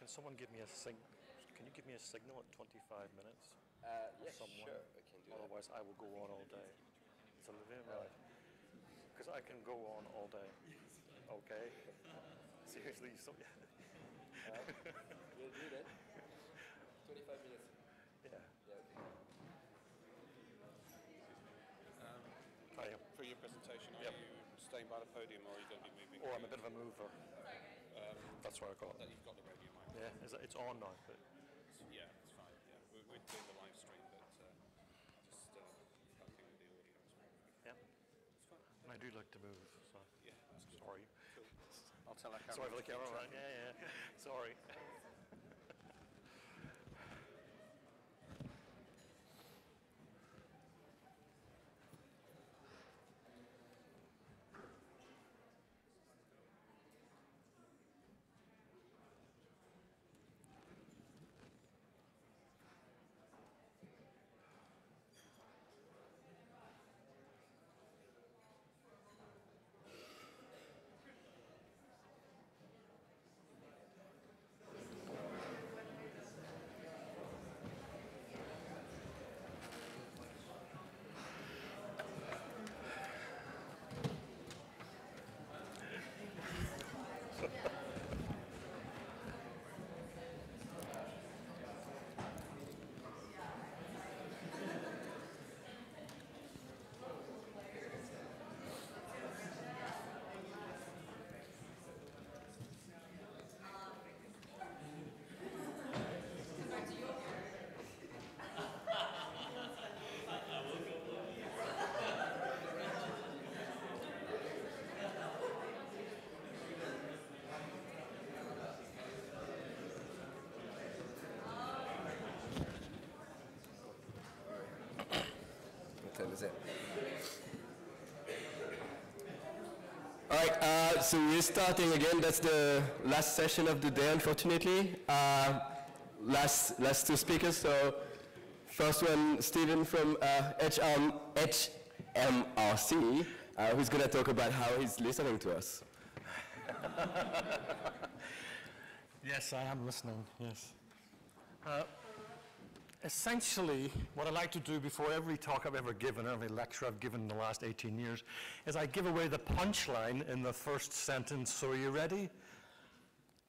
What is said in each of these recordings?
Can someone give me a Can you give me a signal at 25 minutes? Yes, sure, I can do that. Otherwise, I will go on all day. Is Olivia right? Because I can go on all day. Okay. Seriously, so yeah. We'll do that. 25 minutes. Yeah. Yeah, okay. For your presentation, are you staying by the podium or are you going to be moving? Oh, I'm a bit of a mover. That's what I got. That you've got the radio mic. Yeah, it's on now. But yeah, it's fine. Yeah, we're doing the live stream, but just helping with the audio as well. Yeah. It's fine. And I do like to move, so Yeah, that's good. sorry. Cool. I'll tell our camera. Sorry for the camera, right? Yeah. Sorry. All right, so we're starting again. That's the last session of the day, unfortunately. Last two speakers. So first one, Stephen from HMRC, who's going to talk about how he's listening to us. Yes, I am listening, yes. Essentially, what I like to do before every talk I've ever given, every lecture I've given in the last 18 years, is I give away the punchline in the first sentence. So are you ready?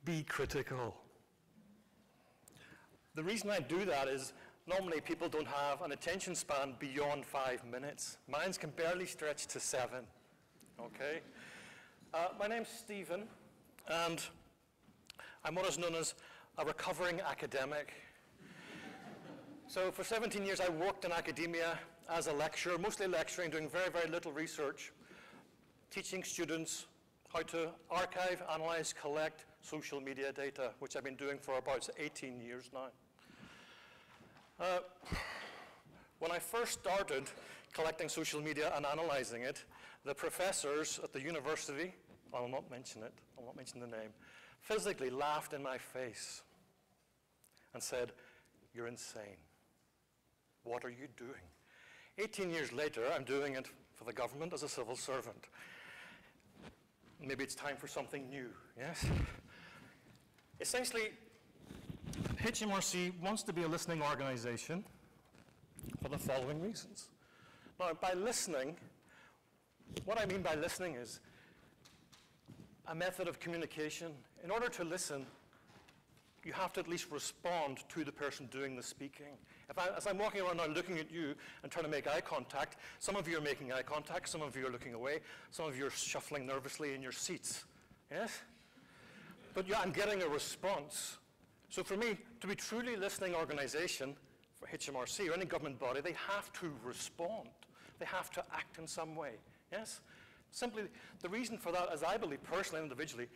Be critical. The reason I do that is normally people don't have an attention span beyond 5 minutes. Mine can barely stretch to 7, okay? My name's Stephen, and I'm what is known as a recovering academic. So for 17 years, I worked in academia as a lecturer, mostly lecturing, doing very, very little research, teaching students how to archive, analyze, collect social media data, which I've been doing for about 18 years now. When I first started collecting social media and analyzing it, the professors at the university, I'll not mention it, I'll not mention the name, physically laughed in my face and said, "You're insane. What are you doing?" 18 years later, I'm doing it for the government as a civil servant. Maybe it's time for something new, yes? Essentially, HMRC wants to be a listening organization for the following reasons. Now, by listening, what I mean by listening is a method of communication. In order to listen, you have to at least respond to the person doing the speaking. As I'm walking around now looking at you and trying to make eye contact, some of you are making eye contact, some of you are looking away, some of you are shuffling nervously in your seats, yes? But yeah, I'm getting a response. So for me, to be truly listening organization, for HMRC or any government body, they have to respond. They have to act in some way, yes? Simply, the reason for that, as I believe personally and individually,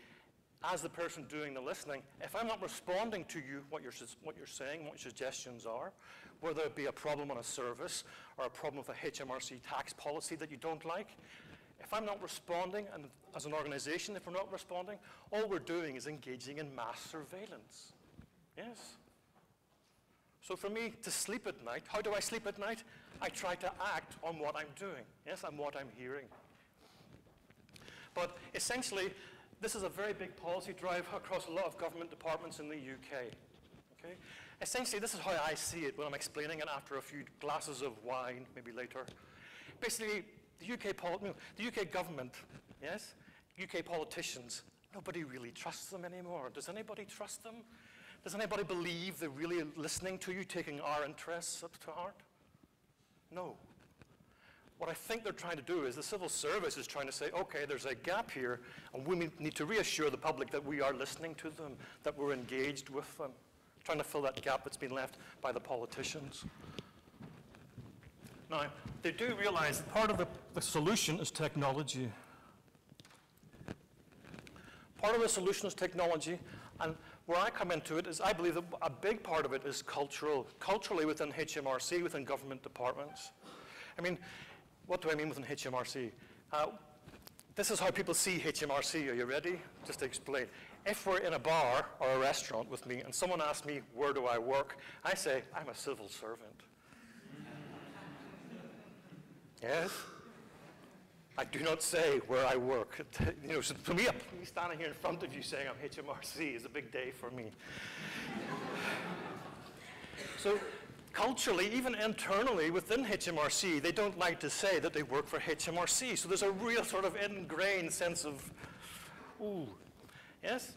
as the person doing the listening, if I'm not responding to you, what you're saying, what your suggestions are, whether it be a problem on a service or a problem with a HMRC tax policy that you don't like, if I'm not responding, and as an organization, if we're not responding, all we're doing is engaging in mass surveillance. Yes? So for me, to sleep at night, how do I sleep at night? I try to act on what I'm doing, yes, and what I'm hearing. But essentially, this is a very big policy drive across a lot of government departments in the UK. Okay? Essentially, this is how I see it when I'm explaining it after a few glasses of wine, maybe later. Basically, the UK government, yes, UK politicians, nobody really trusts them anymore. Does anybody trust them? Does anybody believe they're really listening to you, taking our interests up to heart? No. What I think they're trying to do is the civil service is trying to say, okay, there's a gap here, and we need to reassure the public that we are listening to them, that we're engaged with them, trying to fill that gap that's been left by the politicians. Now, they do realize that part of the solution is technology. Part of the solution is technology, and where I come into it is I believe that a big part of it is culturally within HMRC, within government departments. I mean, what do I mean within HMRC? This is how people see HMRC. Are you ready? Just to explain. If we're in a bar or a restaurant with me and someone asks me, where do I work? I say, I'm a civil servant. Yes? I do not say where I work. You know, so to me standing here in front of you saying I'm HMRC is a big day for me. So culturally, even internally within HMRC, they don't like to say that they work for HMRC. So there's a real sort of ingrained sense of, ooh, yes?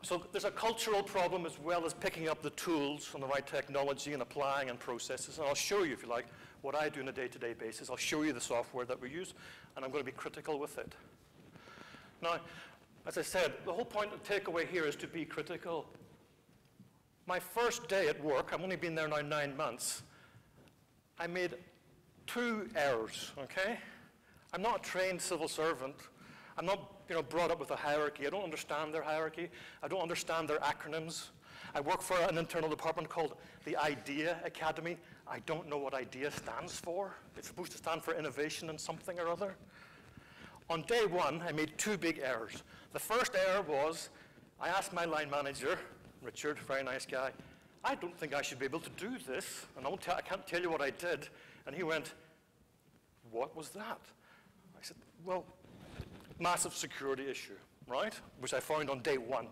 So there's a cultural problem as well as picking up the tools and the right technology and applying and processes. And I'll show you, if you like, what I do on a day-to-day basis. I'll show you the software that we use, and I'm going to be critical with it. Now, as I said, the whole point of takeaway here is to be critical. My first day at work, I've only been there now 9 months, I made 2 errors, okay? I'm not a trained civil servant. I'm not brought up with a hierarchy. I don't understand their hierarchy. I don't understand their acronyms. I work for an internal department called the IDEA Academy. I don't know what IDEA stands for. It's supposed to stand for innovation and something or other. On day 1, I made 2 big errors. The first error was I asked my line manager, Richard, very nice guy, I don't think I should be able to do this, and I can't tell you what I did. And he went, what was that? I said, well, massive security issue, right? Which I found on day 1.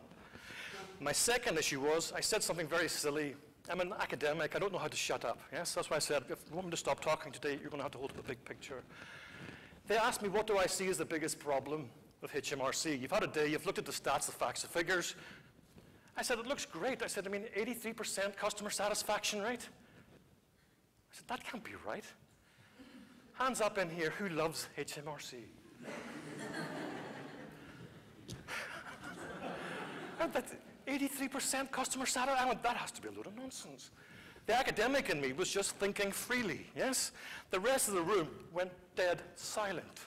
My second issue was I said something very silly. I'm an academic. I don't know how to shut up. Yes, that's why I said, if you want me to stop talking today, you're going to have to hold up the big picture. They asked me, what do I see as the biggest problem with HMRC? You've had a day, you've looked at the stats, the facts, the figures. I said, it looks great. I said, 83% customer satisfaction rate. I said, that can't be right. Hands up in here, who loves HMRC? That's 83% customer satisfaction. I went, that has to be a load of nonsense. The academic in me was just thinking freely, yes? The rest of the room went dead silent.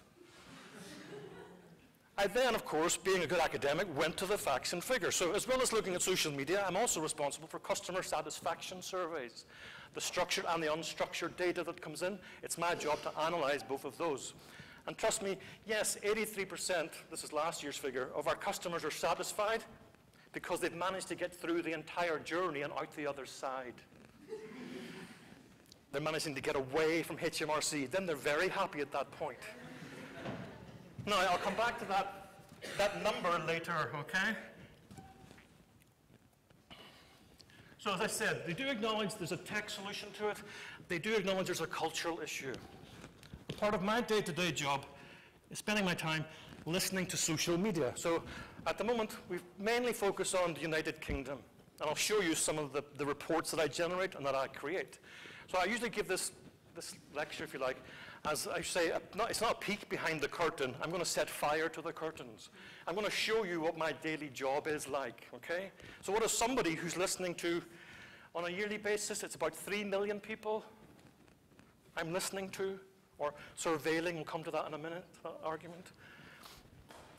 I then, of course, being a good academic, went to the facts and figures. So as well as looking at social media, I'm also responsible for customer satisfaction surveys, the structured and the unstructured data that comes in. It's my job to analyze both of those. And trust me, yes, 83%, this is last year's figure, of our customers are satisfied because they've managed to get through the entire journey and out the other side. They're managing to get away from HMRC. Then they're very happy at that point. Now, I'll come back to that number later, okay? So as I said, they do acknowledge there's a tech solution to it. They do acknowledge there's a cultural issue. Part of my day-to-day job is spending my time listening to social media. So at the moment, we mainly focus on the United Kingdom. And I'll show you some of the reports that I generate and that I create. So I usually give this lecture, if you like, as I say, it's not a peek behind the curtain. I'm going to set fire to the curtains. I'm going to show you what my daily job is like, okay? So what is somebody who's listening to, on a yearly basis, it's about 3 million people I'm listening to, or surveilling, we'll come to that in a minute, argument.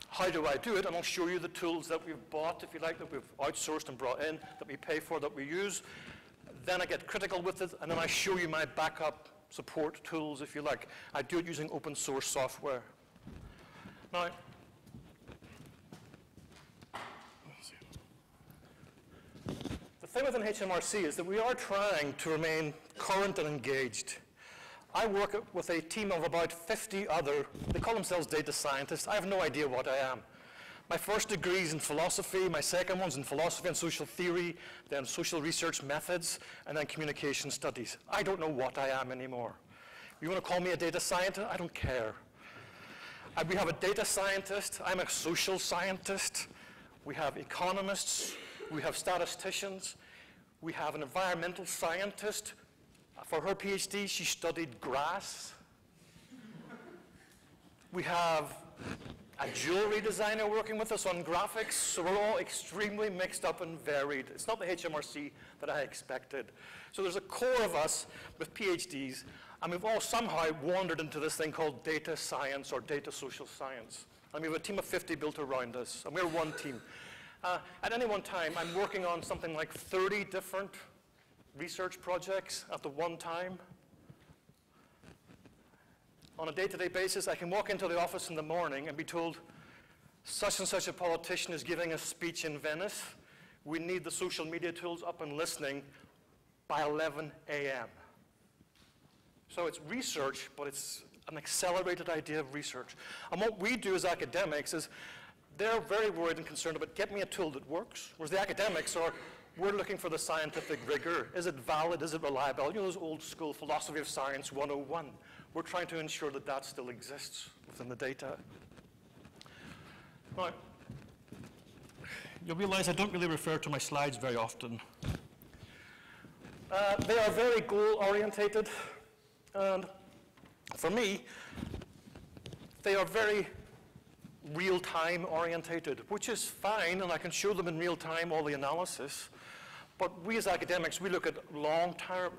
How do I do it? And I'll show you the tools that we've bought, if you like, that we've outsourced and brought in, that we pay for, that we use. Then I get critical with it, and then I show you my backup support tools, if you like. I do it using open source software. Now, the thing within HMRC is that we are trying to remain current and engaged. I work with a team of about 50 other, they call themselves data scientists. I have no idea what I am. My first degree is in philosophy, my second one's in philosophy and social theory, then social research methods, and then communication studies. I don't know what I am anymore. You want to call me a data scientist? I don't care. We have a data scientist, I'm a social scientist, we have economists, we have statisticians, we have an environmental scientist. For her PhD, she studied grass. We have a jewelry designer working with us on graphics, so we're all extremely mixed up and varied. It's not the HMRC that I expected. So there's a core of us with PhDs, and we've all somehow wandered into this thing called data science or data social science. And we have a team of 50 built around us, and we're one team. At any one time, I'm working on something like 30 different research projects at the one time. On a day-to-day basis, I can walk into the office in the morning and be told, such and such a politician is giving a speech in Venice. We need the social media tools up and listening by 11 a.m. So it's research, but it's an accelerated idea of research. And what we do as academics is they're very worried and concerned about, get me a tool that works, whereas the academics are, we're looking for the scientific rigor. Is it valid? Is it reliable? You know, those old school philosophy of science 101. We're trying to ensure that that still exists within the data. Now, you'll realize I don't really refer to my slides very often. They are very goal-orientated, and for me, they are very real-time orientated, which is fine, and I can show them in real time all the analysis. But we as academics, we look at long-term,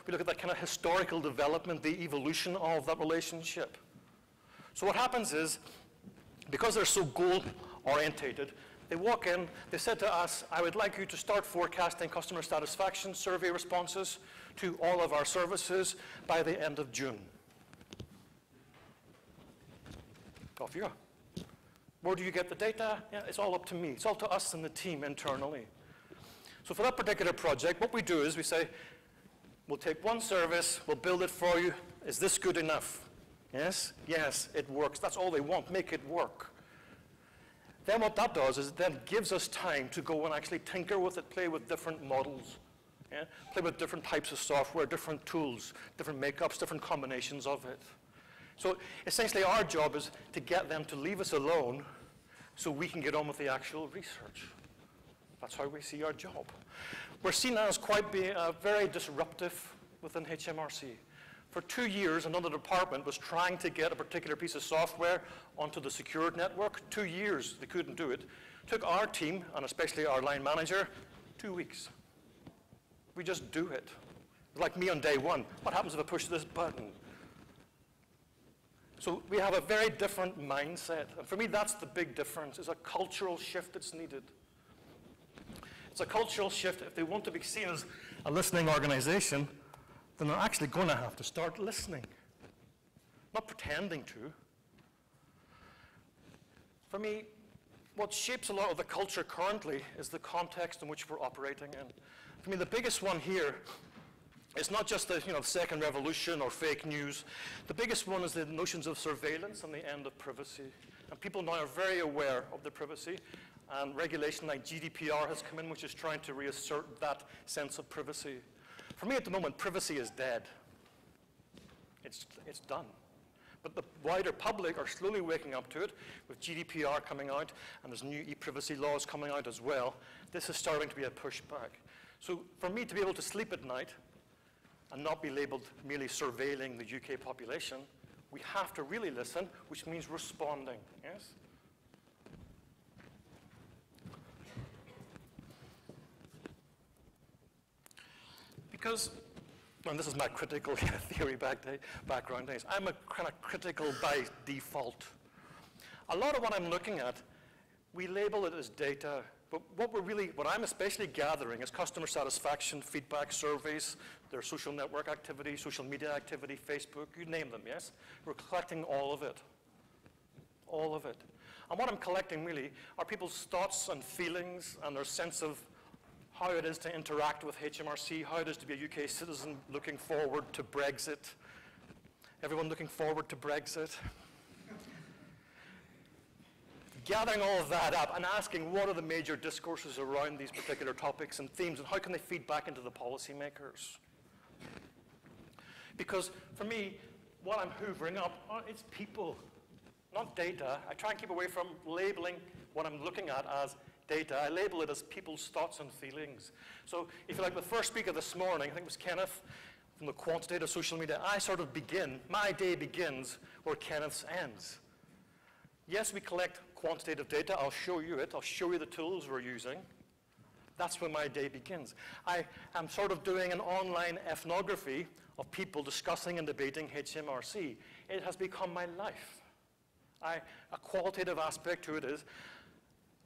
we look at that kind of historical development, the evolution of that relationship. So what happens is, because they're so goal-orientated, they walk in, they said to us, I would like you to start forecasting customer satisfaction survey responses to all of our services by the end of June. Off you go. Where do you get the data? Yeah, it's all up to me. It's all to us and the team internally. So for that particular project, what we do is we say, we'll take one service, we'll build it for you. Is this good enough? Yes? Yes, it works. That's all they want. Make it work. Then what that does is it then gives us time to go and actually tinker with it, play with different models, yeah? Play with different types of software, different tools, different makeups, different combinations of it. So essentially our job is to get them to leave us alone so we can get on with the actual research. That's how we see our job. We're seen as quite being very disruptive within HMRC. For 2 years, another department was trying to get a particular piece of software onto the secured network. 2 years, they couldn't do it. Took our team, and especially our line manager, 2 weeks. We just do it. Like me on day one. What happens if I push this button? So we have a very different mindset. And for me, that's the big difference. It's a cultural shift that's needed. It's a cultural shift. If they want to be seen as a listening organization, then they're actually going to have to start listening, not pretending to. For me, what shapes a lot of the culture currently is the context in which we're operating in. For me, the biggest one here is not just the second revolution or fake news. The biggest one is the notions of surveillance and the end of privacy. And people now are very aware of their privacy. And regulation like GDPR has come in, which is trying to reassert that sense of privacy. For me at the moment, privacy is dead. It's done. But the wider public are slowly waking up to it with GDPR coming out, and there's new e-privacy laws coming out as well. This is starting to be a pushback. So for me to be able to sleep at night and not be labeled merely surveilling the UK population, we have to really listen, which means responding, yes? Because, and this is my critical theory background days, I'm a kind of critical by default. A lot of what I'm looking at, we label it as data, but what I'm especially gathering is customer satisfaction, feedback, surveys, their social network activity, social media activity, Facebook, you name them, yes? We're collecting all of it. All of it. And what I'm collecting really are people's thoughts and feelings and their sense of how it is to interact with HMRC, how it is to be a UK citizen looking forward to Brexit. Everyone looking forward to Brexit? gathering all of that up and asking what are the major discourses around these particular topics and themes, and how can they feed back into the policymakers? Because for me, what I'm hoovering up, it's people, not data. I try and keep away from labeling what I'm looking at as data. I label it as people's thoughts and feelings. So if you like, the first speaker this morning, I think it was Kenneth from the Quantitative Social Media, I sort of begin, my day begins where Kenneth's ends. Yes, we collect quantitative data. I'll show you it. I'll show you the tools we're using. That's when my day begins. I am sort of doing an online ethnography of people discussing and debating HMRC. It has become my life. A qualitative aspect to it is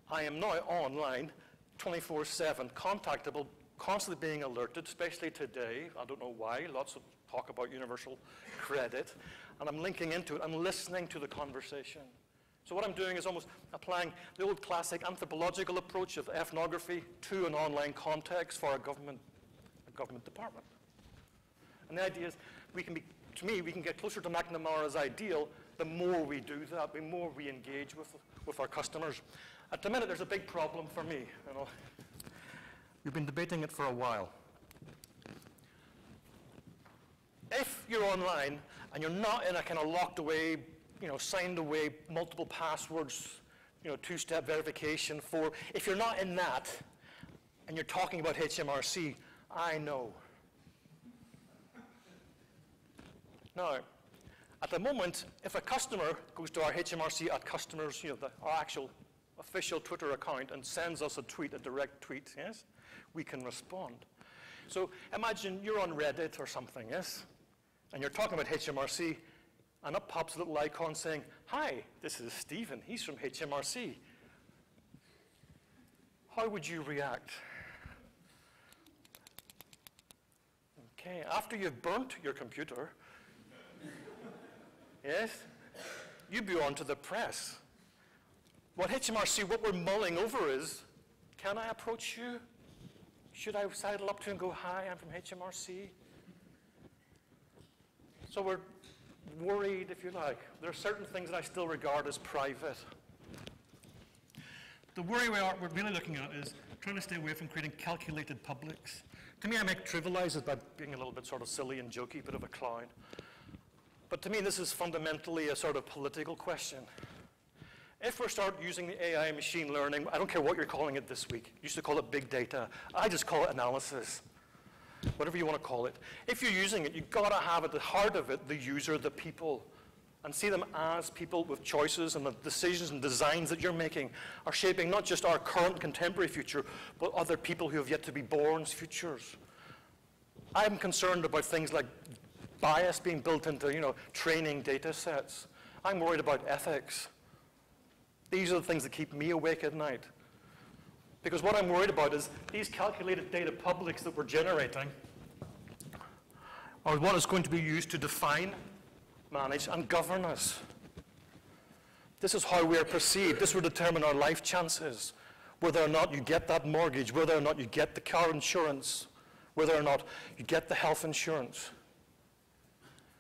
I am now online 24/7, contactable, constantly being alerted, especially today. I don't know why. Lots of talk about universal credit. And I'm linking into it. I'm listening to the conversation. So what I'm doing is almost applying the old classic anthropological approach of ethnography to an online context for a government department. And the idea is we can get closer to McNamara's ideal the more we do that, the more we engage with our customers. At the minute, there's a big problem for me. You know. We've been debating it for a while. If you're online and you're not in a kind of locked away, signed away, multiple passwords, two-step verification if you're not in that and you're talking about HMRC, I know. Now, at the moment, if a customer goes to our HMRC at customers, our actual official Twitter account and sends us a direct tweet, yes, we can respond. So imagine you're on Reddit or something, yes, and you're talking about HMRC, and up pops a little icon saying, "Hi, this is Stephen. He's from HMRC." How would you react? Okay, after you've burnt your computer, yes, you'd be on to the press. What we're mulling over is, can I approach you? Should I sidle up to you and go, "Hi, I'm from HMRC"? So we're worried, if you like. There are certain things that I still regard as private. The worry we're really looking at is trying to stay away from creating calculated publics. To me, I might trivialize it by being a little bit sort of silly and jokey, bit of a clown. But to me, this is fundamentally a sort of political question. If we start using the AI machine learning, I don't care what you're calling it this week. You used to call it big data. I just call it analysis. Whatever you want to call it. If you're using it, you've got to have at the heart of it the user, the people, and see them as people with choices, and the decisions and designs that you're making are shaping not just our current contemporary future, but other people who have yet to be born's futures. I'm concerned about things like bias being built into, training data sets. I'm worried about ethics. These are the things that keep me awake at night. Because what I'm worried about is these calculated data publics that we're generating are what is going to be used to define, manage, and govern us. This is how we are perceived. This will determine our life chances, whether or not you get that mortgage, whether or not you get the car insurance, whether or not you get the health insurance.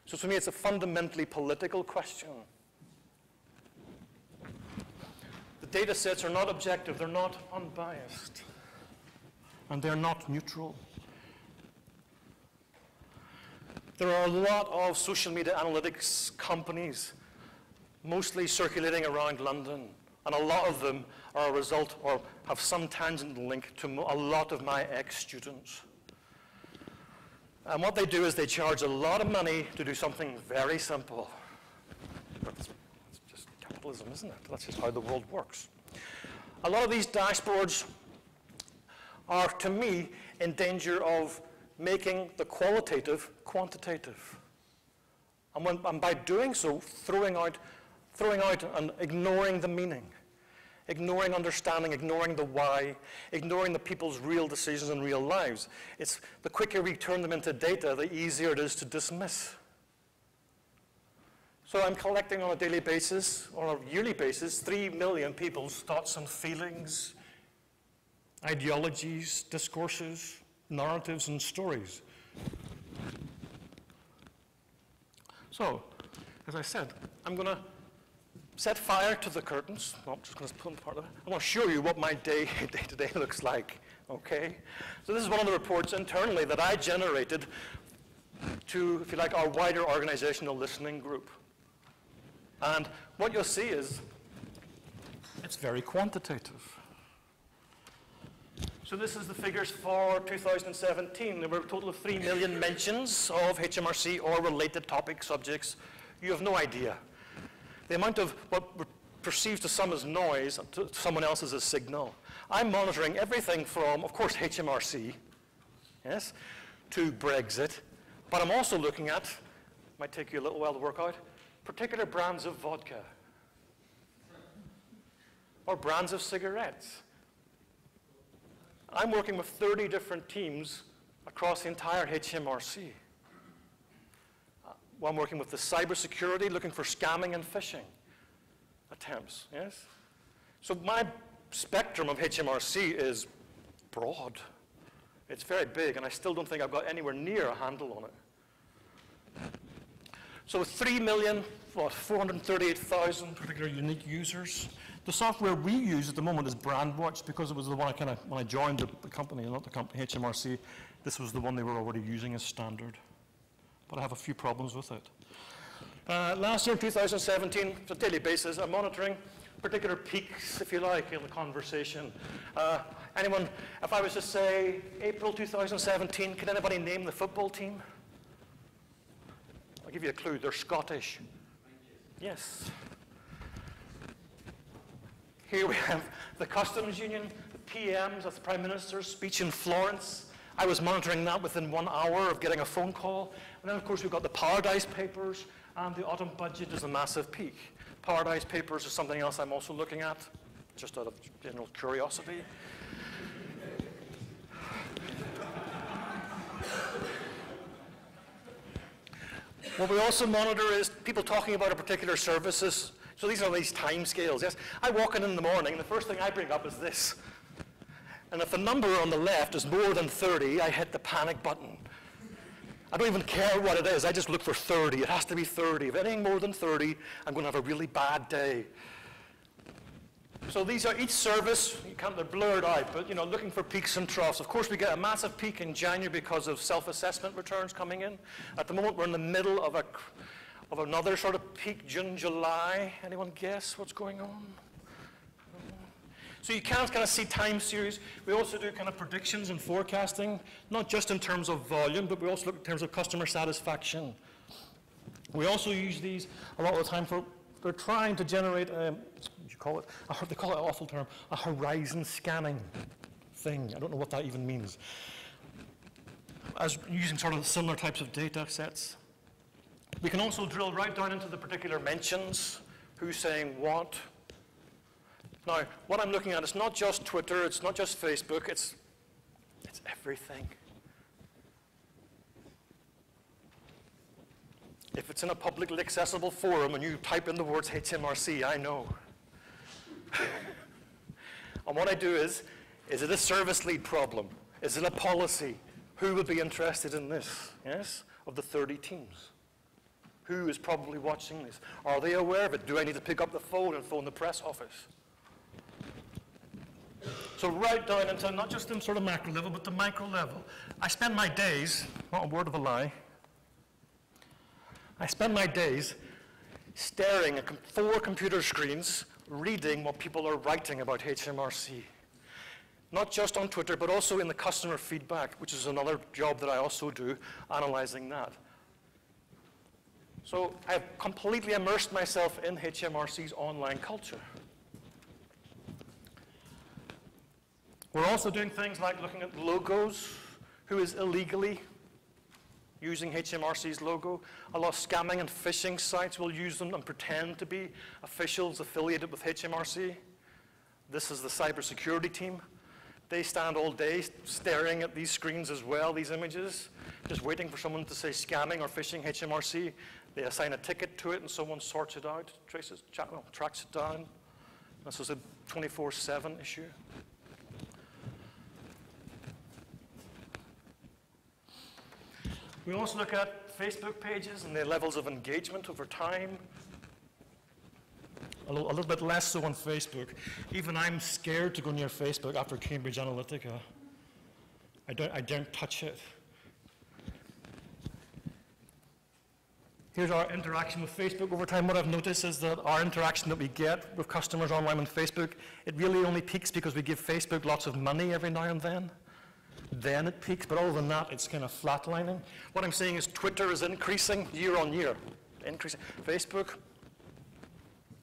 So to me, it's a fundamentally political question. Data sets are not objective, they're not unbiased, and they're not neutral. There are a lot of social media analytics companies, mostly circulating around London, and a lot of them are a result or have some tangent link to a lot of my ex-students. And what they do is they charge a lot of money to do something very simple. Capitalism, isn't it? That's just how the world works. A lot of these dashboards are, to me, in danger of making the qualitative quantitative. And by doing so, throwing out and ignoring the meaning, ignoring understanding, ignoring the why, ignoring the people's real decisions and real lives. It's the quicker we turn them into data, the easier it is to dismiss. So I'm collecting on a daily basis, or a yearly basis, 3 million people's thoughts and feelings, ideologies, discourses, narratives, and stories. So, as I said, I'm going to set fire to the curtains. Well, I'm just going to put part of it. I want to show you what my day-to-day looks like, okay? So this is one of the reports internally that I generated to, if you like, our wider organizational listening group. And what you'll see is it's very quantitative. So this is the figures for 2017. There were a total of 3 million mentions of HMRC or related topic subjects. You have no idea. The amount of what perceived to some as noise, to someone else as a signal. I'm monitoring everything from, of course, HMRC, yes, to Brexit, but I'm also looking at, might take you a little while to work out, particular brands of vodka or brands of cigarettes. I'm working with 30 different teams across the entire HMRC. I'm working with the cybersecurity, looking for scamming and phishing attempts, yes? So my spectrum of HMRC is broad. It's very big, and I still don't think I've got anywhere near a handle on it. So 3,438,000 particular unique users. The software we use at the moment is BrandWatch because it was the one when I joined the company, not the company, HMRC, this was the one they were already using as standard. But I have a few problems with it. Last year, 2017, on a daily basis, I'm monitoring particular peaks, if you like, in the conversation. Anyone, if I was to say April 2017, can anybody name the football team? I'll give you a clue, they're Scottish. Yes. Here we have the Customs Union, the PM's, that's the Prime Minister's speech in Florence. I was monitoring that within 1 hour of getting a phone call. And then, of course, we've got the Paradise Papers, and the autumn budget is a massive peak. Paradise Papers is something else I'm also looking at, just out of general curiosity. What we also monitor is people talking about a particular services. So these are these time scales, yes? I walk in the morning, and the first thing I bring up is this. And if the number on the left is more than 30, I hit the panic button. I don't even care what it is, I just look for 30. It has to be 30. If anything more than 30, I'm going to have a really bad day. So these are each service, they're blurred out, but looking for peaks and troughs. Of course, we get a massive peak in January because of self-assessment returns coming in. At the moment, we're in the middle of another sort of peak, June, July. Anyone guess what's going on? So you can kind of see time series. We also do kind of predictions and forecasting, not just in terms of volume, but we also look in terms of customer satisfaction. We also use these a lot of the time they're trying to generate, they call it an awful term, a horizon scanning thing. I don't know what that even means. As using sort of similar types of data sets. We can also drill right down into the particular mentions, who's saying what. Now, what I'm looking at is not just Twitter, it's not just Facebook, it's everything. If it's in a publicly accessible forum and you type in the words HMRC, I know. And what I do is it a service lead problem? Is it a policy? Who would be interested in this, yes, of the 30 teams? Who is probably watching this? Are they aware of it? Do I need to pick up the phone and phone the press office? So right down into not just in sort of macro level, but the micro level. I spend my days, not a word of a lie, I spend my days staring at 4 computer screens, reading what people are writing about HMRC. Not just on Twitter, but also in the customer feedback, which is another job that I also do, analyzing that. So I've completely immersed myself in HMRC's online culture. We're also doing things like looking at logos, who is illegally using HMRC's logo. A lot of scamming and phishing sites will use them and pretend to be officials affiliated with HMRC. This is the cybersecurity team. They stand all day staring at these screens as well, these images, just waiting for someone to say scamming or phishing HMRC. They assign a ticket to it and someone sorts it out, tracks it down. This is a 24/7 issue. We also look at Facebook pages and their levels of engagement over time. a little bit less so on Facebook. Even I'm scared to go near Facebook after Cambridge Analytica. I don't touch it. Here's our interaction with Facebook over time. What I've noticed is that our interaction that we get with customers online on Facebook, it really only peaks because we give Facebook lots of money every now and then. Then it peaks, but other than that, it's kind of flatlining. What I'm saying is Twitter is increasing year on year. Increasing. Facebook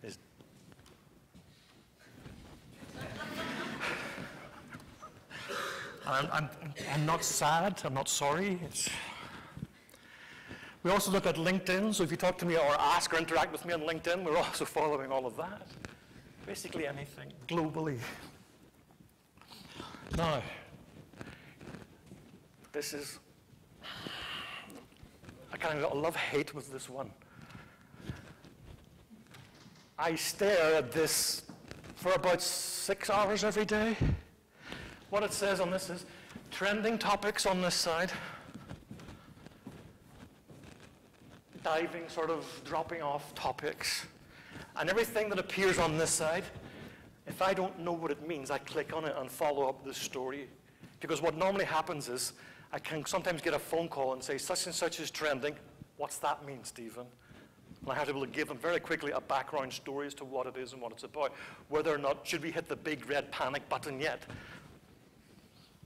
is... I'm not sad, I'm not sorry. We also look at LinkedIn, so if you talk to me or ask or interact with me on LinkedIn, we're also following all of that. Basically anything, globally. Now, this is, I kind of love-hate with this one. I stare at this for about 6 hours every day. What it says on this is trending topics on this side, diving, sort of dropping off topics, and everything that appears on this side, if I don't know what it means, I click on it and follow up the story. Because what normally happens is I can sometimes get a phone call and say, such and such is trending. What's that mean, Stephen? And I have to be able to give them very quickly a background story as to what it is and what it's about. Whether or not, should we hit the big red panic button yet?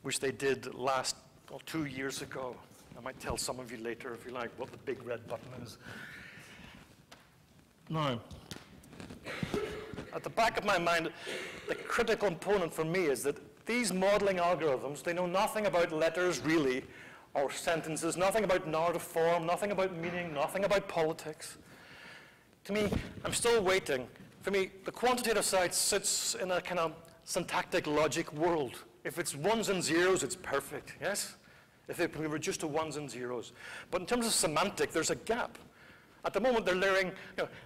Which they did 2 years ago. I might tell some of you later, if you like, what the big red button is. Now, at the back of my mind, the critical component for me is that these modeling algorithms, they know nothing about letters, really, or sentences, nothing about narrative form, nothing about meaning, nothing about politics. To me, I'm still waiting. For me, the quantitative side sits in a kind of syntactic logic world. If it's ones and zeros, it's perfect, yes? If it can be reduced to ones and zeros. But in terms of semantic, there's a gap. At the moment, they're layering,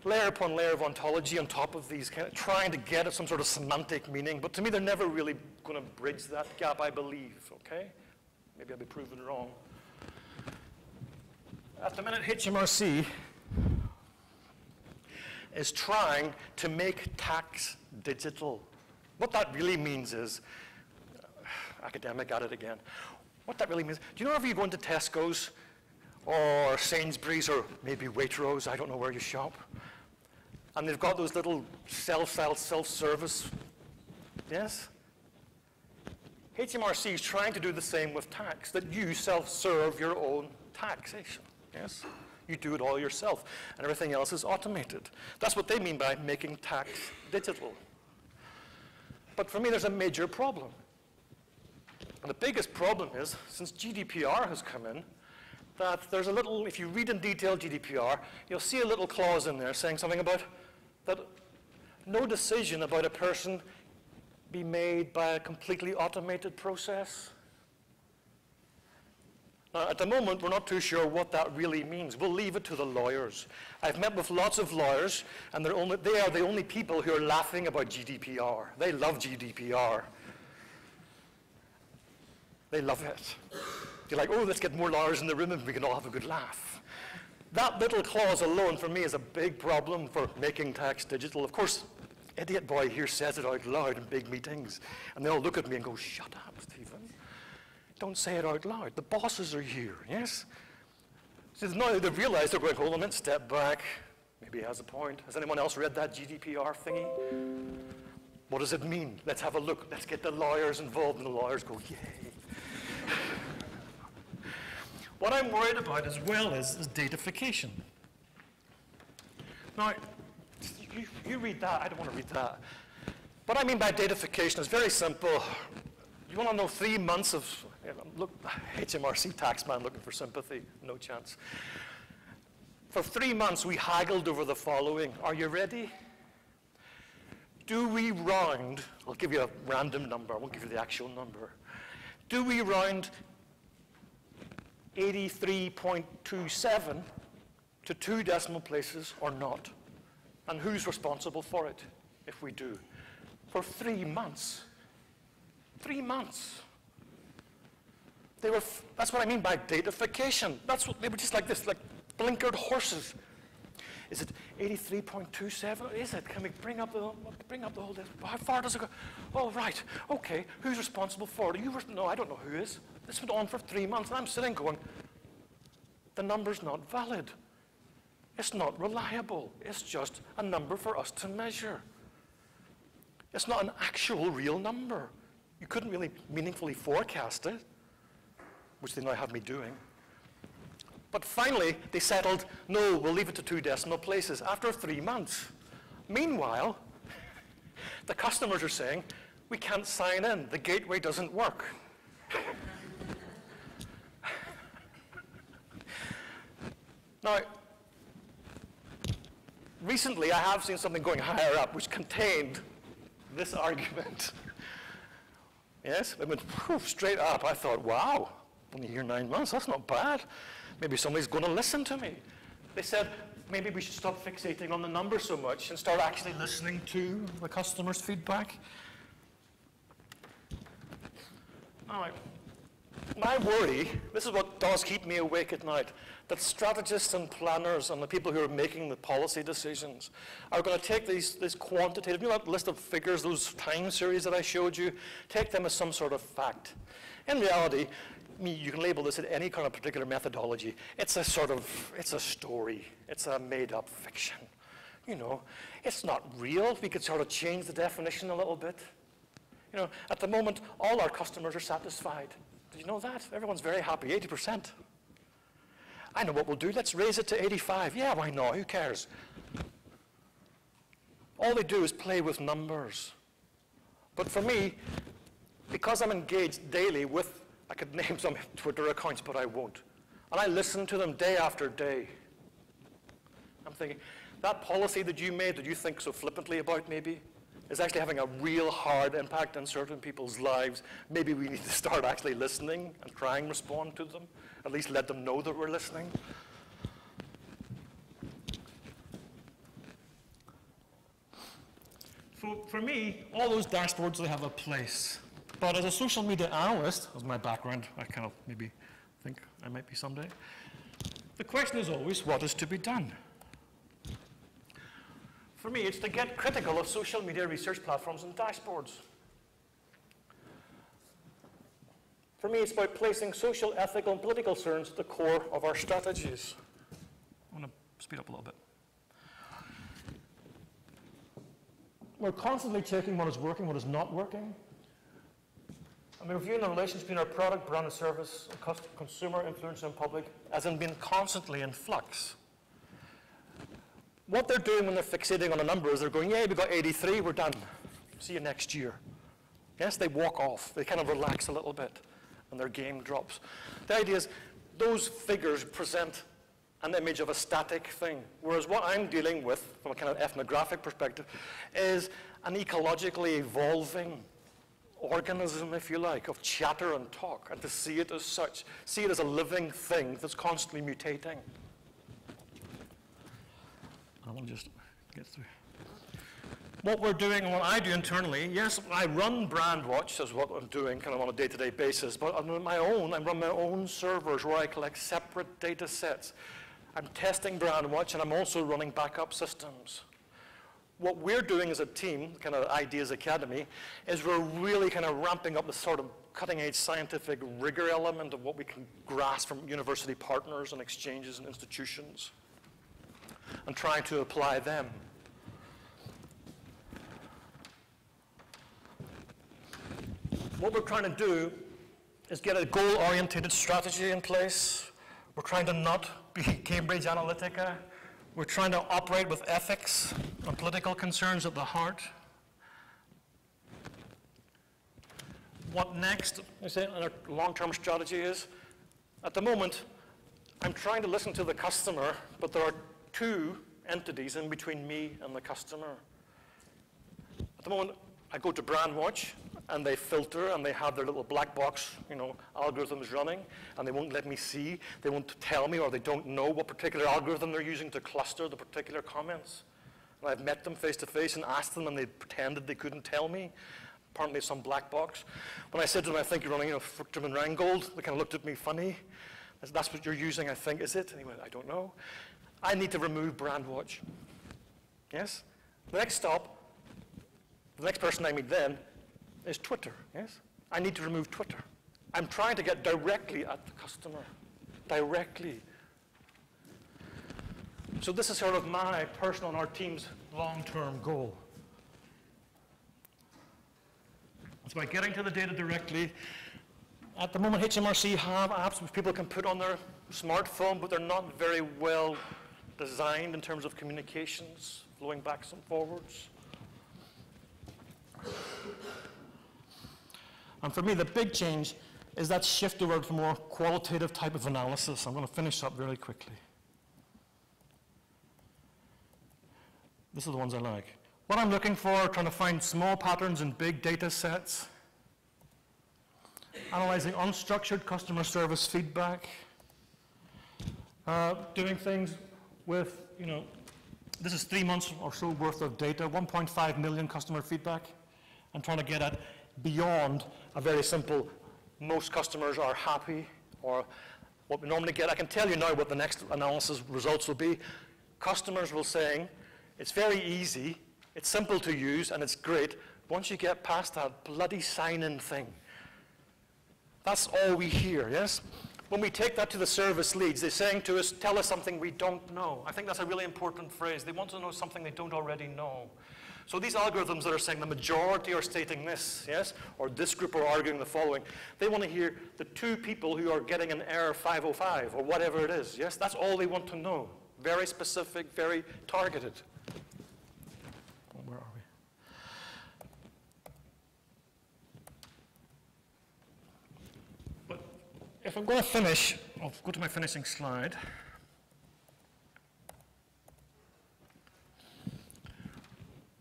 layer upon layer of ontology on top of these, kind of trying to get at some sort of semantic meaning. But to me, they're never really going to bridge that gap, I believe, okay? Maybe I'll be proven wrong. At the minute, HMRC is trying to make tax digital. What that really means is, academic at it again, what that really means, do you know if you go into Tesco's or Sainsbury's or maybe Waitrose, I don't know where you shop, and they've got those little self-service, yes? HMRC is trying to do the same with tax, that you self-serve your own taxation, yes? You do it all yourself, and everything else is automated. That's what they mean by making tax digital. But for me, there's a major problem. And the biggest problem is, since GDPR has come in, that there's a little, if you read in detail GDPR, you'll see a little clause in there saying something about that no decision about a person be made by a completely automated process. Now, at the moment, we're not too sure what that really means. We'll leave it to the lawyers. I've met with lots of lawyers, and they are the only people who are laughing about GDPR. They love GDPR. They love it. You're like, oh, let's get more lawyers in the room and we can all have a good laugh. That little clause alone for me is a big problem for making tax digital. Of course, idiot boy here says it out loud in big meetings, and they all look at me and go, shut up, Stephen. Don't say it out loud. The bosses are here, yes? So now they've realized they're going, hold on a minute, step back. Maybe he has a point. Has anyone else read that GDPR thingy? What does it mean? Let's have a look. Let's get the lawyers involved, and the lawyers go, yay. What I'm worried about as well is datafication. Now, you read that. I don't want to read that. What I mean by datafication is very simple. You want to know 3 months of, look, HMRC taxman looking for sympathy. No chance. For 3 months, we haggled over the following. Are you ready? Do we round, I'll give you a random number. I won't give you the actual number. Do we round 83.27 to 2 decimal places or not? And who's responsible for it if we do? For 3 months. 3 months. That's what I mean by datafication. They were just like this, like blinkered horses. Is it 83.27? Is it? Can we bring up the whole list? How far does it go? Oh, right. Okay. Who's responsible for it? No, I don't know who is. This went on for 3 months, and I'm sitting going, the number's not valid. It's not reliable. It's just a number for us to measure. It's not an actual real number. You couldn't really meaningfully forecast it, which they now have me doing. But finally, they settled, no, we'll leave it to 2 decimal places after 3 months. Meanwhile, the customers are saying, we can't sign in. The gateway doesn't work. Now, recently, I have seen something going higher up which contained this argument. Yes, it went straight up. I thought, wow, only here 9 months, that's not bad. Maybe somebody's going to listen to me. They said, maybe we should stop fixating on the number so much and start actually listening to the customer's feedback. All right. My worry, this is what does keep me awake at night, that strategists and planners and the people who are making the policy decisions are going to take this quantitative, you know that list of figures, those time series that I showed you, take them as some sort of fact. In reality, you can label this at any kind of particular methodology. It's a story. It's a made-up fiction. You know, it's not real. We could sort of change the definition a little bit. You know, at the moment, all our customers are satisfied. Did you know that? Everyone's very happy, 80%. I know what we'll do. Let's raise it to 85. Yeah, why not? Who cares? All they do is play with numbers. But for me, because I'm engaged daily with, I could name some Twitter accounts, but I won't. And I listen to them day after day. I'm thinking, that policy that you made, that you think so flippantly about maybe, is actually having a real hard impact on certain people's lives. Maybe we need to start actually listening and try and respond to them. At least let them know that we're listening. For me, all those dashboards, they have a place. But as a social media analyst, as my background, I kind of maybe think I might be someday, the question is always, what is to be done? For me, it's to get critical of social media research platforms and dashboards. For me, it's about placing social, ethical, and political concerns at the core of our strategies. I want to speed up a little bit. We're constantly checking what is working, what is not working. And we're reviewing the relations between our product, brand, and service, and consumer influence and public, as in being constantly in flux. What they're doing when they're fixating on a number is they're going, yeah, we got 83, we're done. See you next year. Yes, they walk off. They kind of relax a little bit, and their game drops. The idea is those figures present an image of a static thing, whereas what I'm dealing with, from a kind of ethnographic perspective, is an ecologically evolving organism, if you like, of chatter and talk, and to see it as such, see it as a living thing that's constantly mutating. I want to just get through. What we're doing and what I do internally, yes, I run BrandWatch, is what I'm doing kind of on a day-to-day basis, but on my own, I run my own servers where I collect separate data sets. I'm testing BrandWatch, and I'm also running backup systems. What we're doing as a team, kind of Ideas Academy, is we're really kind of ramping up the sort of cutting-edge scientific rigor element of what we can grasp from university partners and exchanges and institutions, and trying to apply them. What we're trying to do is get a goal-oriented strategy in place. We're trying to not be Cambridge Analytica. We're trying to operate with ethics and political concerns at the heart. What next, I say, in our long-term strategy is, at the moment, I'm trying to listen to the customer, but there are two entities in between me and the customer. At the moment, I go to BrandWatch, and they filter, and they have their little black box, algorithms running, and they won't let me see, they won't tell me, or they don't know what particular algorithm they're using to cluster the particular comments. And I've met them face to face and asked them, and they pretended they couldn't tell me. Apparently some black box. When I said to them, I think you're running, Fructum and Rheingold, they kind of looked at me funny. That's what you're using, I think, is it? And he went, I don't know. I need to remove brand watch. Yes? The next stop, the next person I meet then is Twitter. Yes? I need to remove Twitter. I'm trying to get directly at the customer. Directly. So this is sort of my personal and our team's long-term goal. It's by getting to the data directly. At the moment, HMRC have apps which people can put on their smartphone, but they're not very well designed in terms of communications, flowing backs and forwards. And for me, the big change is that shift toward a more qualitative type of analysis. I'm going to finish up really quickly. These are the ones I like. What I'm looking for, trying to find small patterns in big data sets, analyzing unstructured customer service feedback, doing things with, this is 3 months or so worth of data, 1.5 million customer feedback, and trying to get at beyond a very simple, most customers are happy, or what we normally get. I can tell you now what the next analysis results will be. Customers will say, it's very easy, it's simple to use, and it's great. Once you get past that bloody sign-in thing, that's all we hear, yes? When we take that to the service leads, they're saying to us, tell us something we don't know. I think that's a really important phrase. They want to know something they don't already know. So these algorithms that are saying the majority are stating this, yes, or this group are arguing the following, they want to hear the 2 people who are getting an error 505 or whatever it is, yes? That's all they want to know. Very specific, very targeted. Where are we? But if I'm going to finish, I'll go to my finishing slide.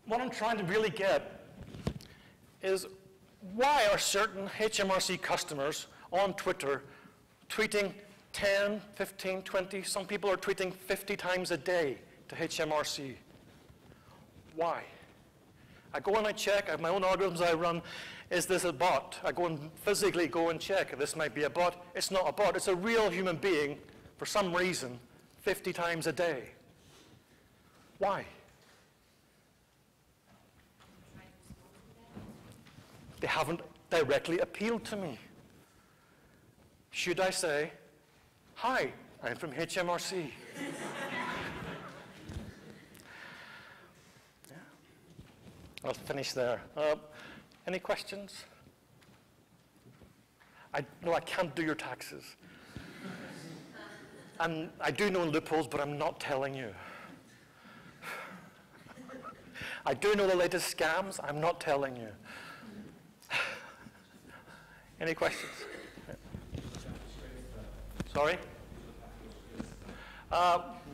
What I'm trying to really get is why are certain HMRC customers on Twitter tweeting 10, 15, 20, some people are tweeting 50 times a day to HMRC. Why? I go and I check, I have my own algorithms I run, is this a bot? I go and physically go and check, this might be a bot. It's not a bot, it's a real human being, for some reason, 50 times a day. Why? They haven't directly appealed to me. Should I say, hi, I'm from HMRC? Yeah. I'll finish there. Any questions? No, I can't do your taxes. And I do know loopholes, but I'm not telling you. I do know the latest scams, I'm not telling you. Any questions? Sorry?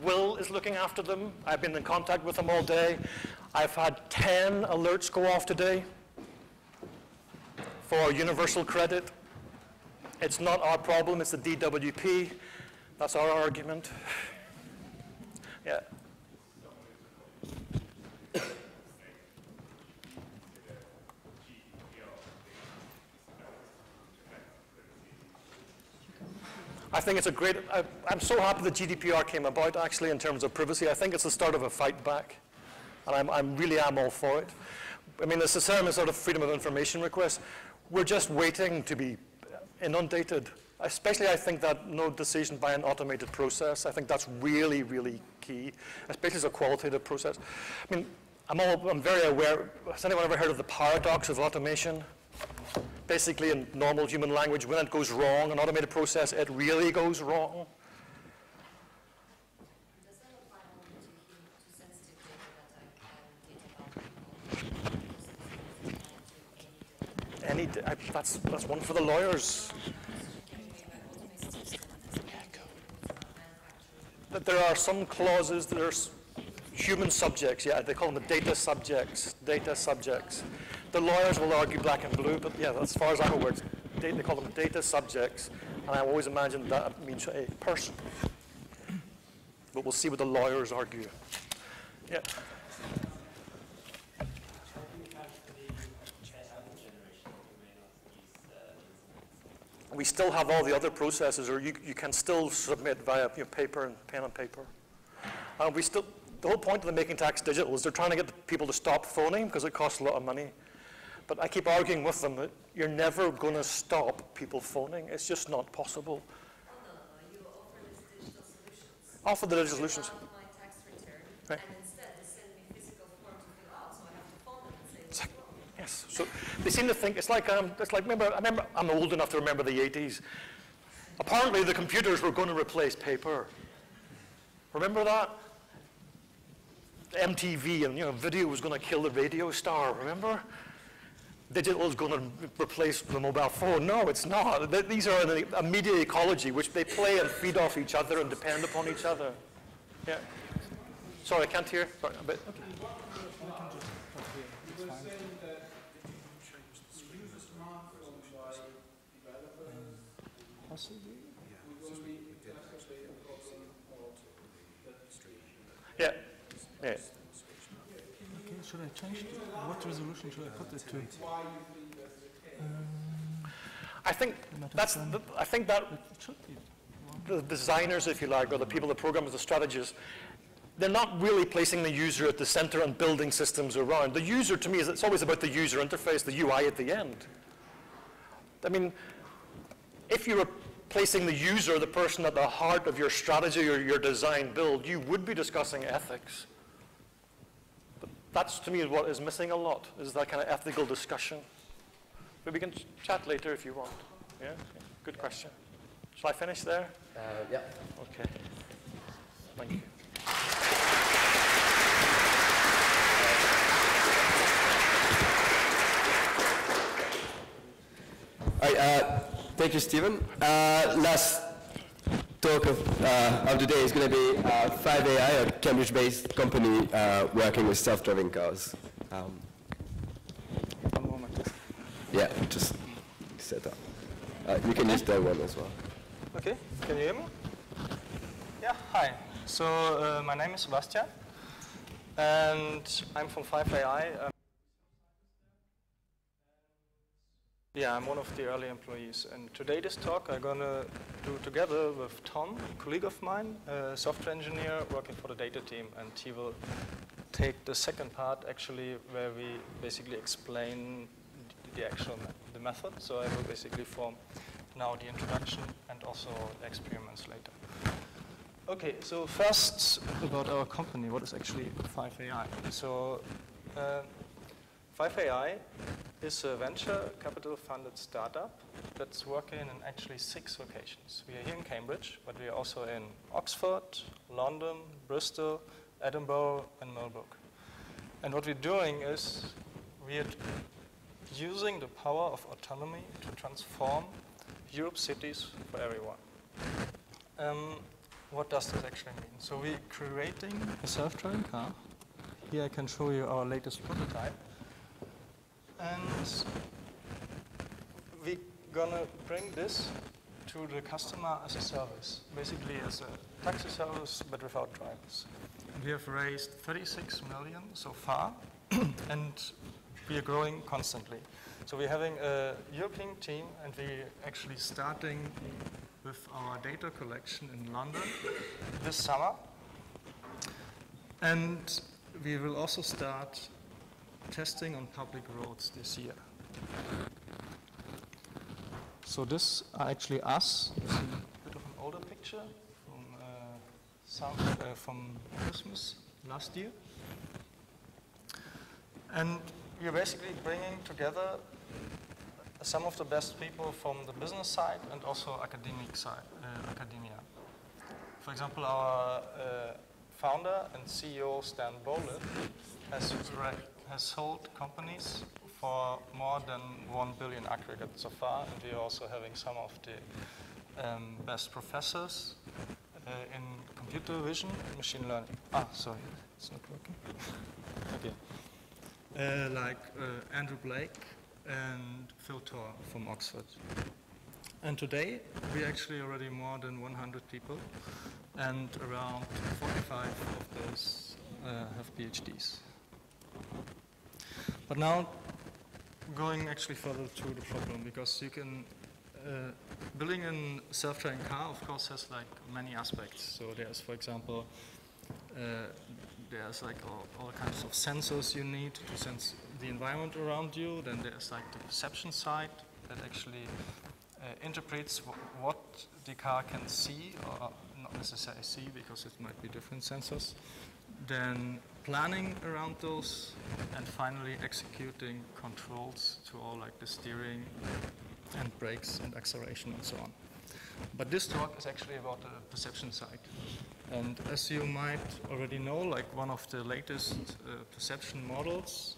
Will is looking after them. I've been in contact with them all day. I've had 10 alerts go off today for universal credit. It's not our problem, it's the DWP. That's our argument. Yeah. I think it's a great, I'm so happy the GDPR came about actually in terms of privacy. I think it's the start of a fight back. And I really am all for it. I mean, it's the same as sort of freedom of information requests. We're just waiting to be inundated. Especially I think that no decision by an automated process. I think that's really, really key, especially as a qualitative process. I mean, I'm very aware, has anyone ever heard of the paradox of automation? Basically, in normal human language, when it goes wrong, an automated process, it really goes wrong. Does that apply only to sensitive data that That's one for the lawyers. That there are some clauses that are human subjects, yeah, they call them the data subjects, The lawyers will argue black and blue, but yeah, as far as I'm aware, they call them data subjects, and I always imagine that means a person. But we'll see what the lawyers argue. Yeah. We still have all the other processes, or you can still submit via paper and pen and paper. And the whole point of the Making Tax Digital is they're trying to get the people to stop phoning because it costs a lot of money. But I keep arguing with them that you're never going to stop people phoning. It's just not possible. Oh, no, you offer these digital solutions. Offer the digital solutions. Fill out my tax return, Right. and instead they send me physical form to fill out, so I have to phone them and say it's wrong. Yes. So they seem to think it's like remember I'm old enough to remember the 80s. Apparently the computers were going to replace paper. Remember that? MTV and video was going to kill the radio star. Remember? Digital is going to replace the mobile phone. No, it's not. These are a media ecology which they play and feed off each other and depend upon each other. Yeah. Sorry, I can't hear. Sorry, a bit. Okay. Yeah. Yeah. Okay, should I change it? What resolution should I put it to? I think that It should be. the designers, if you like, or the people, the programmers, the strategists, they're not really placing the user at the center and building systems around. The user, to me, it's always about the user interface, the UI at the end. I mean, if you were placing the user, the person at the heart of your strategy or your design build, you would be discussing ethics. But that's, to me, what is missing a lot, is that kind of ethical discussion. But we can chat later if you want. Yeah? Good question. Shall I finish there? Yeah. Okay. Thank you. All right, thank you, Stephen. Last talk of the day is going to be 5AI, a Cambridge-based company working with self-driving cars. One moment. Yeah, just set up. You can use that one as well. Okay, can you hear me? Yeah, hi. So my name is Sebastian, and I'm from 5AI. Yeah, I'm one of the early employees, and today this talk I'm going to do together with Tom, a colleague of mine, a software engineer working for the data team, and he will take the second part actually where we basically explain the actual the method. So I will basically form now the introduction and also the experiments later. Okay, so first about our company, what is actually 5AI? So 5AI is a venture capital funded startup that's working in actually 6 locations. We are here in Cambridge, but we are also in Oxford, London, Bristol, Edinburgh, and Melbourne. And what we're doing is we're using the power of autonomy to transform Europe's cities for everyone. What does this actually mean? So we're creating a self-driving car. Here I can show you our latest prototype. And we're gonna bring this to the customer as a service, basically as a taxi service, but without drivers. We have raised 36 million so far, and we are growing constantly. So we're having a European team, and we're actually starting with our data collection in London this summer. And we will also start testing on public roads this year. So this are actually us. This is a bit of an older picture from Christmas last year. And we're basically bringing together some of the best people from the business side and also academic side, academia. For example, our founder and CEO, Stan Bolin, has sold companies for more than 1 billion aggregate so far, and we are also having some of the best professors in computer vision and machine learning. Sorry, it's not working. Okay. Like Andrew Blake and Phil Torr from Oxford. And today, we actually already more than 100 people, and around 45 of those have PhDs. But now, going actually further to the problem, because you can, building a self-driving car, of course, has like many aspects. So there's, for example, There's like all kinds of sensors you need to sense the environment around you. Then there's like the perception side that actually interprets what the car can see, or not necessarily see because it might be different sensors. Then planning around those, and finally executing controls to all like the steering and brakes and acceleration and so on. But this talk is actually about the perception side. And as you might already know, like one of the latest perception models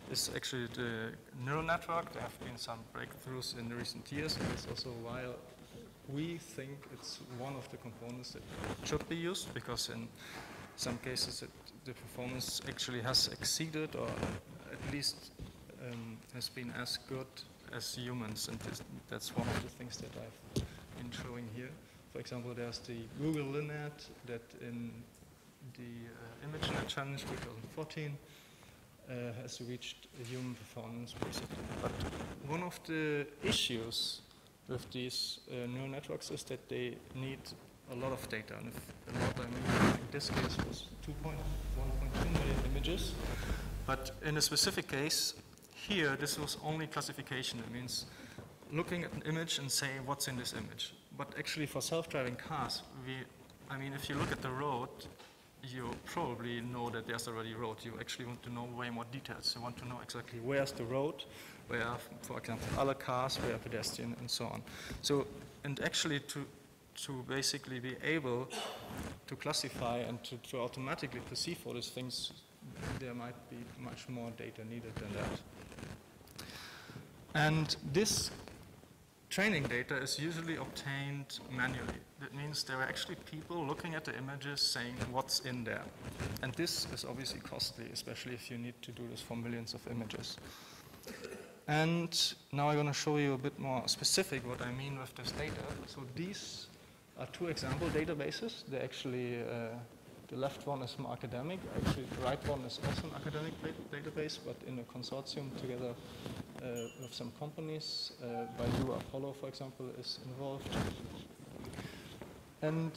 is actually the neural network. There have been some breakthroughs in recent years, and it's also why we think it's one of the components that should be used, because in some cases the performance actually has exceeded, or at least has been as good as humans, and that's one of the things that I've been showing here. For example, there's the Google Linet that in the ImageNet Challenge 2014 has reached a human performance basically. But one of the issues with these neural networks is that they need a lot of data. And if a lot, I mean, in this case was 1.2 million images. But in a specific case, here this was only classification. It means looking at an image and say what's in this image. But actually for self-driving cars, I mean, if you look at the road, you probably know that there's already a road. You actually want to know way more details. You want to know exactly where's the road, where are, for example, other cars, where are pedestrians, and so on. So, and actually to basically be able to classify and to automatically perceive all these things, there might be much more data needed than that. And this training data is usually obtained manually. That means there are actually people looking at the images saying what's in there. And this is obviously costly, especially if you need to do this for millions of images. And now I'm going to show you a bit more specific what I mean with this data. So these are two example databases. They're actually, the left one is more academic. Actually, the right one is also an academic database, but in a consortium together with some companies. Baidu Apollo, for example, is involved. And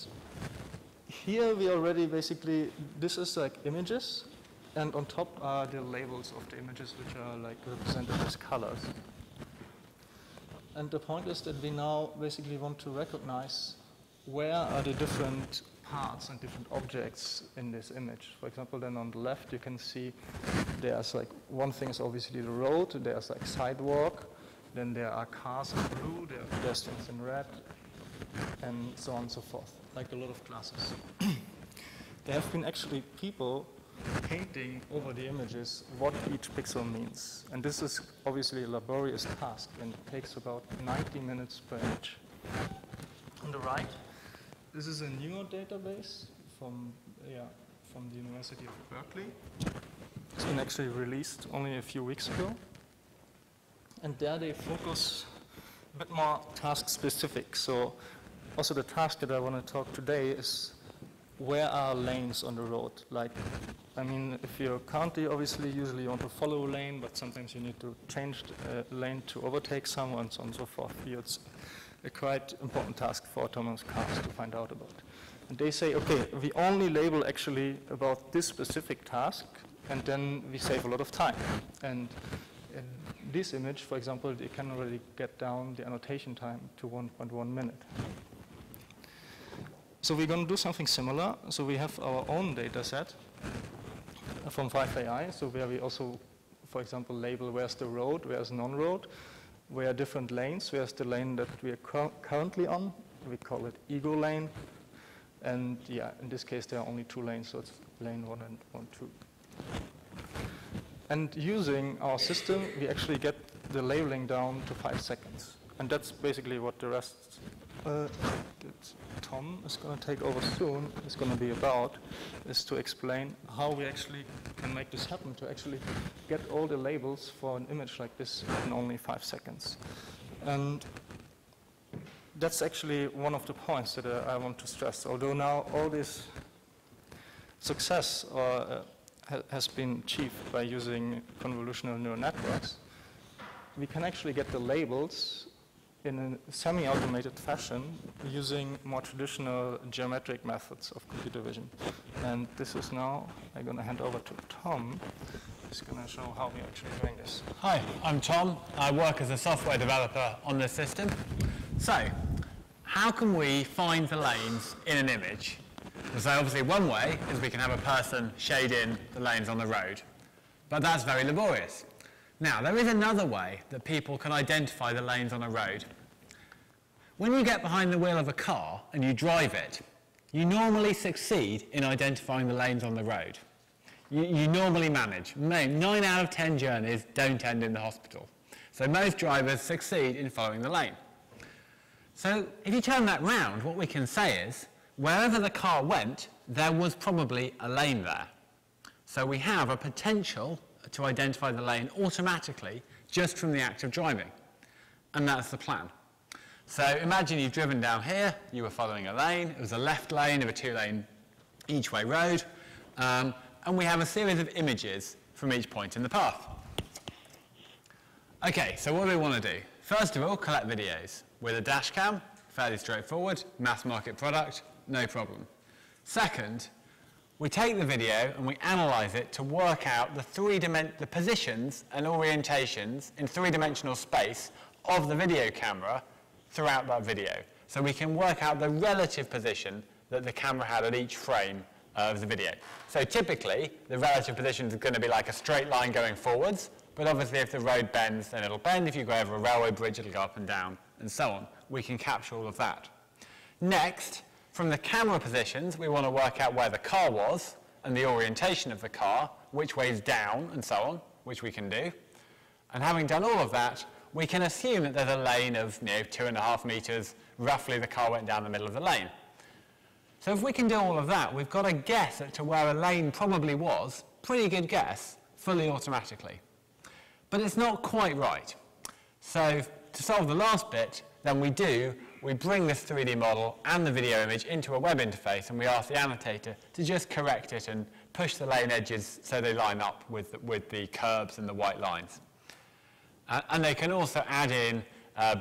here we already basically, this is like images, and on top are the labels of the images, which are like represented as colors. And the point is that we now basically want to recognize where are the different parts and different objects in this image. For example, then on the left you can see there's like, one thing is obviously the road, there's like sidewalk, then there are cars in blue, there are pedestrians in red, and so on and so forth, like a lot of classes. There have been actually people painting over the images what each pixel means. And this is obviously a laborious task, and it takes about 90 minutes per image. On the right, this is a newer database from the University of Berkeley. It's been actually released only a few weeks ago. And there they focus a bit more task specific. So also the task that I want to talk today is where are lanes on the road? Like, I mean, if you're currently, obviously, usually you want to follow a lane, but sometimes you need to change the lane to overtake someone, and so on and so forth. It's a quite important task for autonomous cars to find out about. And they say, okay, we only label actually about this specific task, and then we save a lot of time. And in this image, for example, they can already get down the annotation time to 1.1 minute. So we're going to do something similar. So we have our own data set from 5AI, so where we also, for example, label where's the road, where's non-road, where are different lanes, where's the lane that we are currently on. We call it ego lane. And yeah, in this case, there are only two lanes, so it's lane 1 and 1, 2. And using our system, we actually get the labeling down to 5 seconds. And that's basically what the rest that Tom is going to take over soon is going to be about, is to explain how we actually can make this happen, to actually get all the labels for an image like this in only 5 seconds. And that's actually one of the points that I want to stress. Although now all this success has been achieved by using convolutional neural networks, we can actually get the labels in a semi-automated fashion using more traditional geometric methods of computer vision. And this is now, I'm going to hand over to Tom, who's going to show how we're actually doing this. Hi, I'm Tom. I work as a software developer on this system. So, how can we find the lanes in an image? So obviously one way is we can have a person shade in the lanes on the road, but that's very laborious. Now, there is another way that people can identify the lanes on a road. When you get behind the wheel of a car and you drive it, you normally succeed in identifying the lanes on the road. You normally manage. 9 out of 10 journeys don't end in the hospital. So most drivers succeed in following the lane. So if you turn that round, what we can say is, wherever the car went, there was probably a lane there. So we have a potential to identify the lane automatically just from the act of driving. And that's the plan. So imagine you've driven down here, you were following a lane, it was a left lane of a 2-lane each-way road, and we have a series of images from each point in the path. Okay, so what do we want to do? First of all, collect videos with a dash cam, fairly straightforward, mass market product, no problem. Second, we take the video and we analyze it to work out the positions and orientations in three-dimensional space of the video camera throughout that video. So we can work out the relative position that the camera had at each frame of the video. So typically, the relative position is going to be like a straight line going forwards, but obviously if the road bends, then it'll bend. If you go over a railway bridge, it'll go up and down, and so on. We can capture all of that. Next, from the camera positions, we want to work out where the car was and the orientation of the car, which way is down, and so on, which we can do. And having done all of that, we can assume that there's a lane of 2.5 meters. Roughly, the car went down the middle of the lane. So if we can do all of that, we've got a guess as to where a lane probably was, pretty good guess, fully automatically. But it's not quite right. So to solve the last bit, then we bring this 3D model and the video image into a web interface, and we ask the annotator to just correct it and push the lane edges so they line up with the curves and the white lines. And they can also add in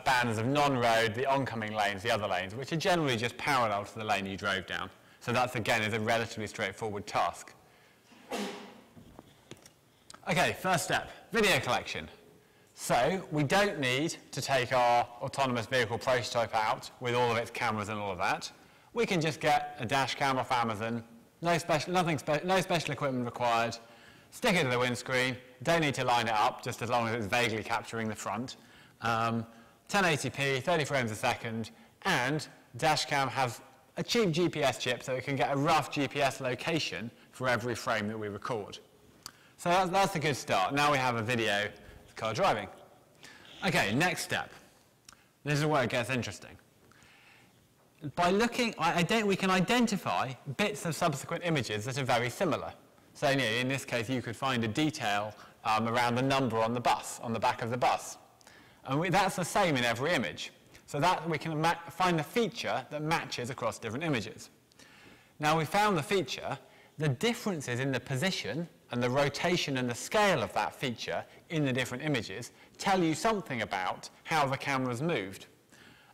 bands of non-road, the oncoming lanes, the other lanes, which are generally just parallel to the lane you drove down. So that, again, is a relatively straightforward task. Okay, first step, video collection. So we don't need to take our autonomous vehicle prototype out with all of its cameras and all of that. We can just get a dash cam off Amazon, no special equipment required, stick it to the windscreen, don't need to line it up, just as long as it's vaguely capturing the front. 1080p, 30 frames a second, and dashcam has a cheap GPS chip so it can get a rough GPS location for every frame that we record. So that's a good start. Now we have a video of car driving. Okay, next step. This is where it gets interesting. By looking, we can identify bits of subsequent images that are very similar. So in this case, you could find a detail around the number on the bus, on the back of the bus. And that's the same in every image. So that we can find the feature that matches across different images. Now we found the feature, the differences in the position and the rotation and the scale of that feature in the different images tell you something about how the camera's moved.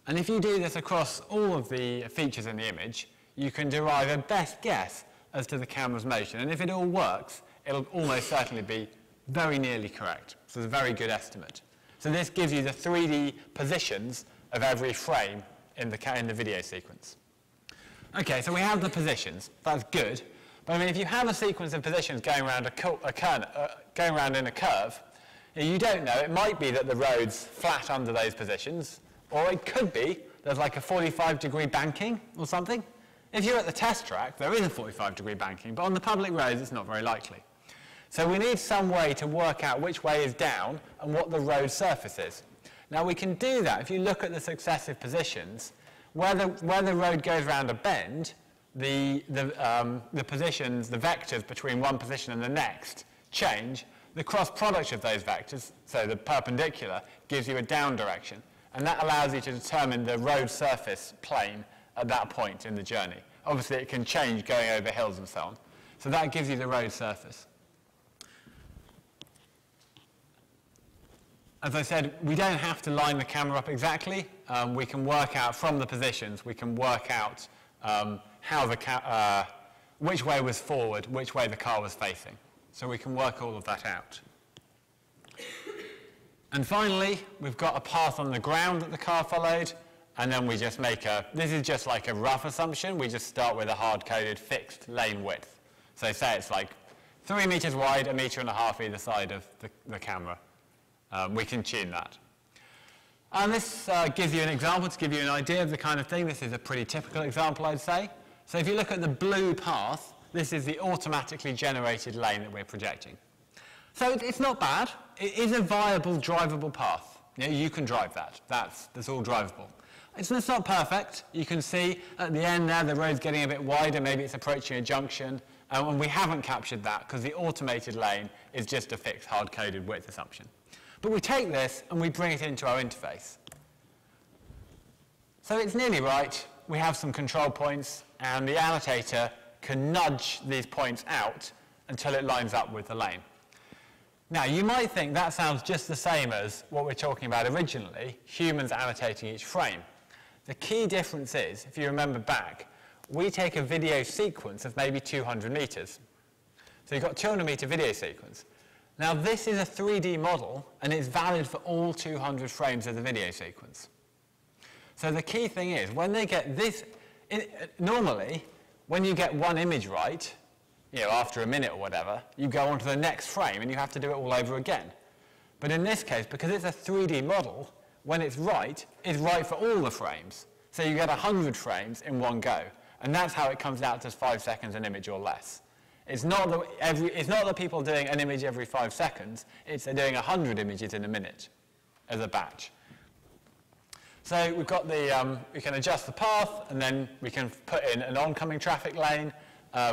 And if you do this across all of the features in the image, you can derive a best guess as to the camera's motion. And if it all works, it'll almost certainly be very nearly correct. So it's a very good estimate. So this gives you the 3D positions of every frame in the video sequence. Okay, so we have the positions. That's good. But I mean, if you have a sequence of positions going around in a curve, you don't know. It might be that the road's flat under those positions, or it could be there's like a 45-degree banking or something. If you're at the test track, there is a 45-degree banking, but on the public roads, it's not very likely. So we need some way to work out which way is down and what the road surface is. Now we can do that if you look at the successive positions. Where the road goes around a bend, the positions, the vectors between one position and the next change. The cross product of those vectors, so the perpendicular, gives you a down direction. And that allows you to determine the road surface plane at that point in the journey. Obviously, it can change going over hills and so on. So that gives you the road surface. As I said, we don't have to line the camera up exactly. We can work out from the positions, we can work out how the which way was forward, which way the car was facing. So we can work all of that out. And finally, we've got a path on the ground that the car followed, and then we just make this is just like a rough assumption. We just start with a hard-coded fixed lane width. So say it's like 3 meters wide, 1.5 meters either side of the camera. We can tune that. And this gives you an example to give you an idea of the kind of thing. This is a pretty typical example, I'd say. So if you look at the blue path, this is the automatically generated lane that we're projecting. So it's not bad. It is a viable, drivable path. You can drive that. That's all drivable. It's not perfect. You can see at the end there, the road's getting a bit wider. Maybe it's approaching a junction. And we haven't captured that because the automated lane is just a fixed, hard-coded width assumption. But we take this and we bring it into our interface. So it's nearly right. We have some control points, and the annotator can nudge these points out until it lines up with the lane. Now, you might think that sounds just the same as what we're talking about originally, humans annotating each frame. The key difference is, if you remember back, we take a video sequence of maybe 200 meters. So you've got a 200-meter video sequence. Now, this is a 3D model, and it's valid for all 200 frames of the video sequence. So the key thing is, when they get this, normally, when you get one image right, after a minute or whatever, you go on to the next frame and you have to do it all over again. But in this case, because it's a 3D model, when it's right for all the frames. So you get 100 frames in one go. And that's how it comes out to 5 seconds an image or less. It's not that people are doing an image every 5 seconds, it's they're doing 100 images in a minute as a batch. So we've got we can adjust the path, and then we can put in an oncoming traffic lane.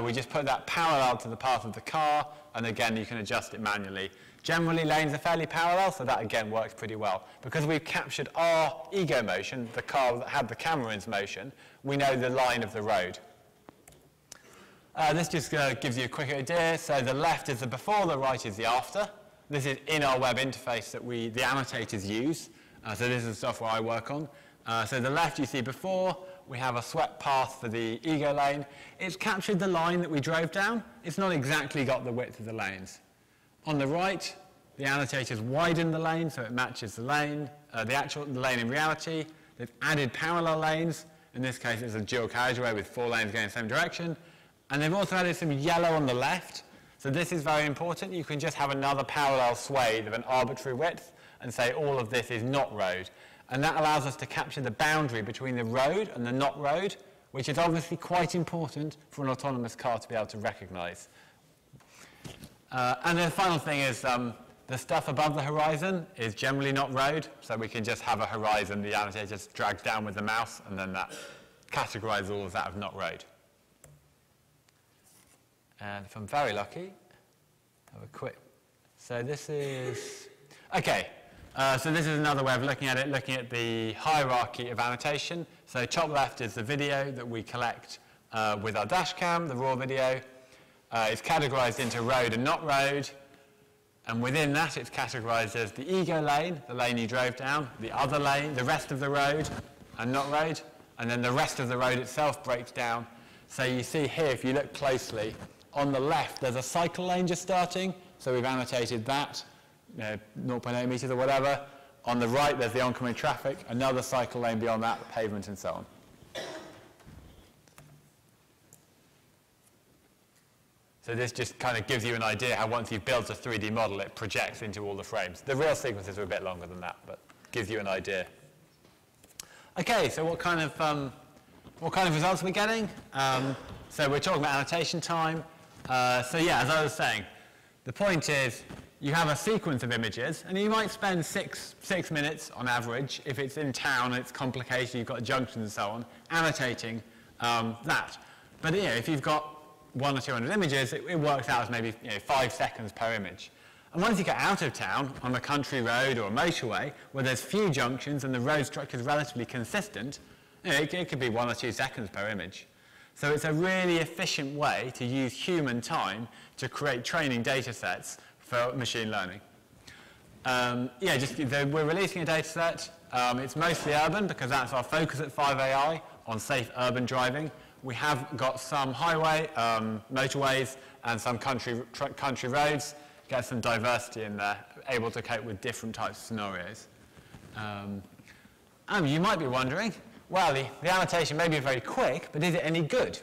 We just put that parallel to the path of the car, and again, you can adjust it manually. Generally, lanes are fairly parallel, so that again works pretty well. Because we've captured our ego motion, the car that had the camera in motion, we know the line of the road. This just gives you a quick idea. So the left is the before, the right is the after. This is in our web interface that the annotators use. So this is the software I work on. So the left you see before, we have a swept path for the ego lane. It's captured the line that we drove down. It's not exactly got the width of the lanes. On the right, the annotators widen the lane so it matches the lane, the lane in reality. They've added parallel lanes. In this case, it's a dual carriageway with 4 lanes going in the same direction. And they've also added some yellow on the left. So this is very important. You can just have another parallel swathe of an arbitrary width and say all of this is not road. And that allows us to capture the boundary between the road and the not road, which is obviously quite important for an autonomous car to be able to recognize. And the final thing is the stuff above the horizon is generally not road, so we can just have a horizon the annotator just drags down with the mouse, and then that categorizes all of that as not road. And if I'm very lucky, have a quick. So this is, okay. So this is another way of looking at it, looking at the hierarchy of annotation. So top left is the video that we collect with our dash cam, the raw video. It's categorized into road and not road. And within that, it's categorized as the ego lane, the lane you drove down, the other lane, the rest of the road and not road. And then the rest of the road itself breaks down. So you see here, if you look closely, on the left, there's a cycle lane just starting. So we've annotated that. 0.8 meters or whatever. On the right, there's the oncoming traffic, another cycle lane beyond that, the pavement, and so on. So this just kind of gives you an idea how once you've built a 3D model, it projects into all the frames. The real sequences are a bit longer than that, but gives you an idea. Okay, so what kind of results are we getting? So we're talking about annotation time. So yeah, as I was saying, the point is, you have a sequence of images, and you might spend six minutes on average, if it's in town and it's complicated, you've got junctions and so on, annotating that. But if you've got 100 or 200 images, it works out as maybe 5 seconds per image. And once you get out of town, on a country road or a motorway, where there's few junctions and the road structure is relatively consistent, it could be 1 or 2 seconds per image. So it's a really efficient way to use human time to create training data sets for machine learning. We're releasing a data set. It's mostly urban because that's our focus at 5AI, on safe urban driving. We have got some highway, motorways, and some country roads. Get some diversity in there, able to cope with different types of scenarios. You might be wondering, well, the annotation may be very quick, but is it any good?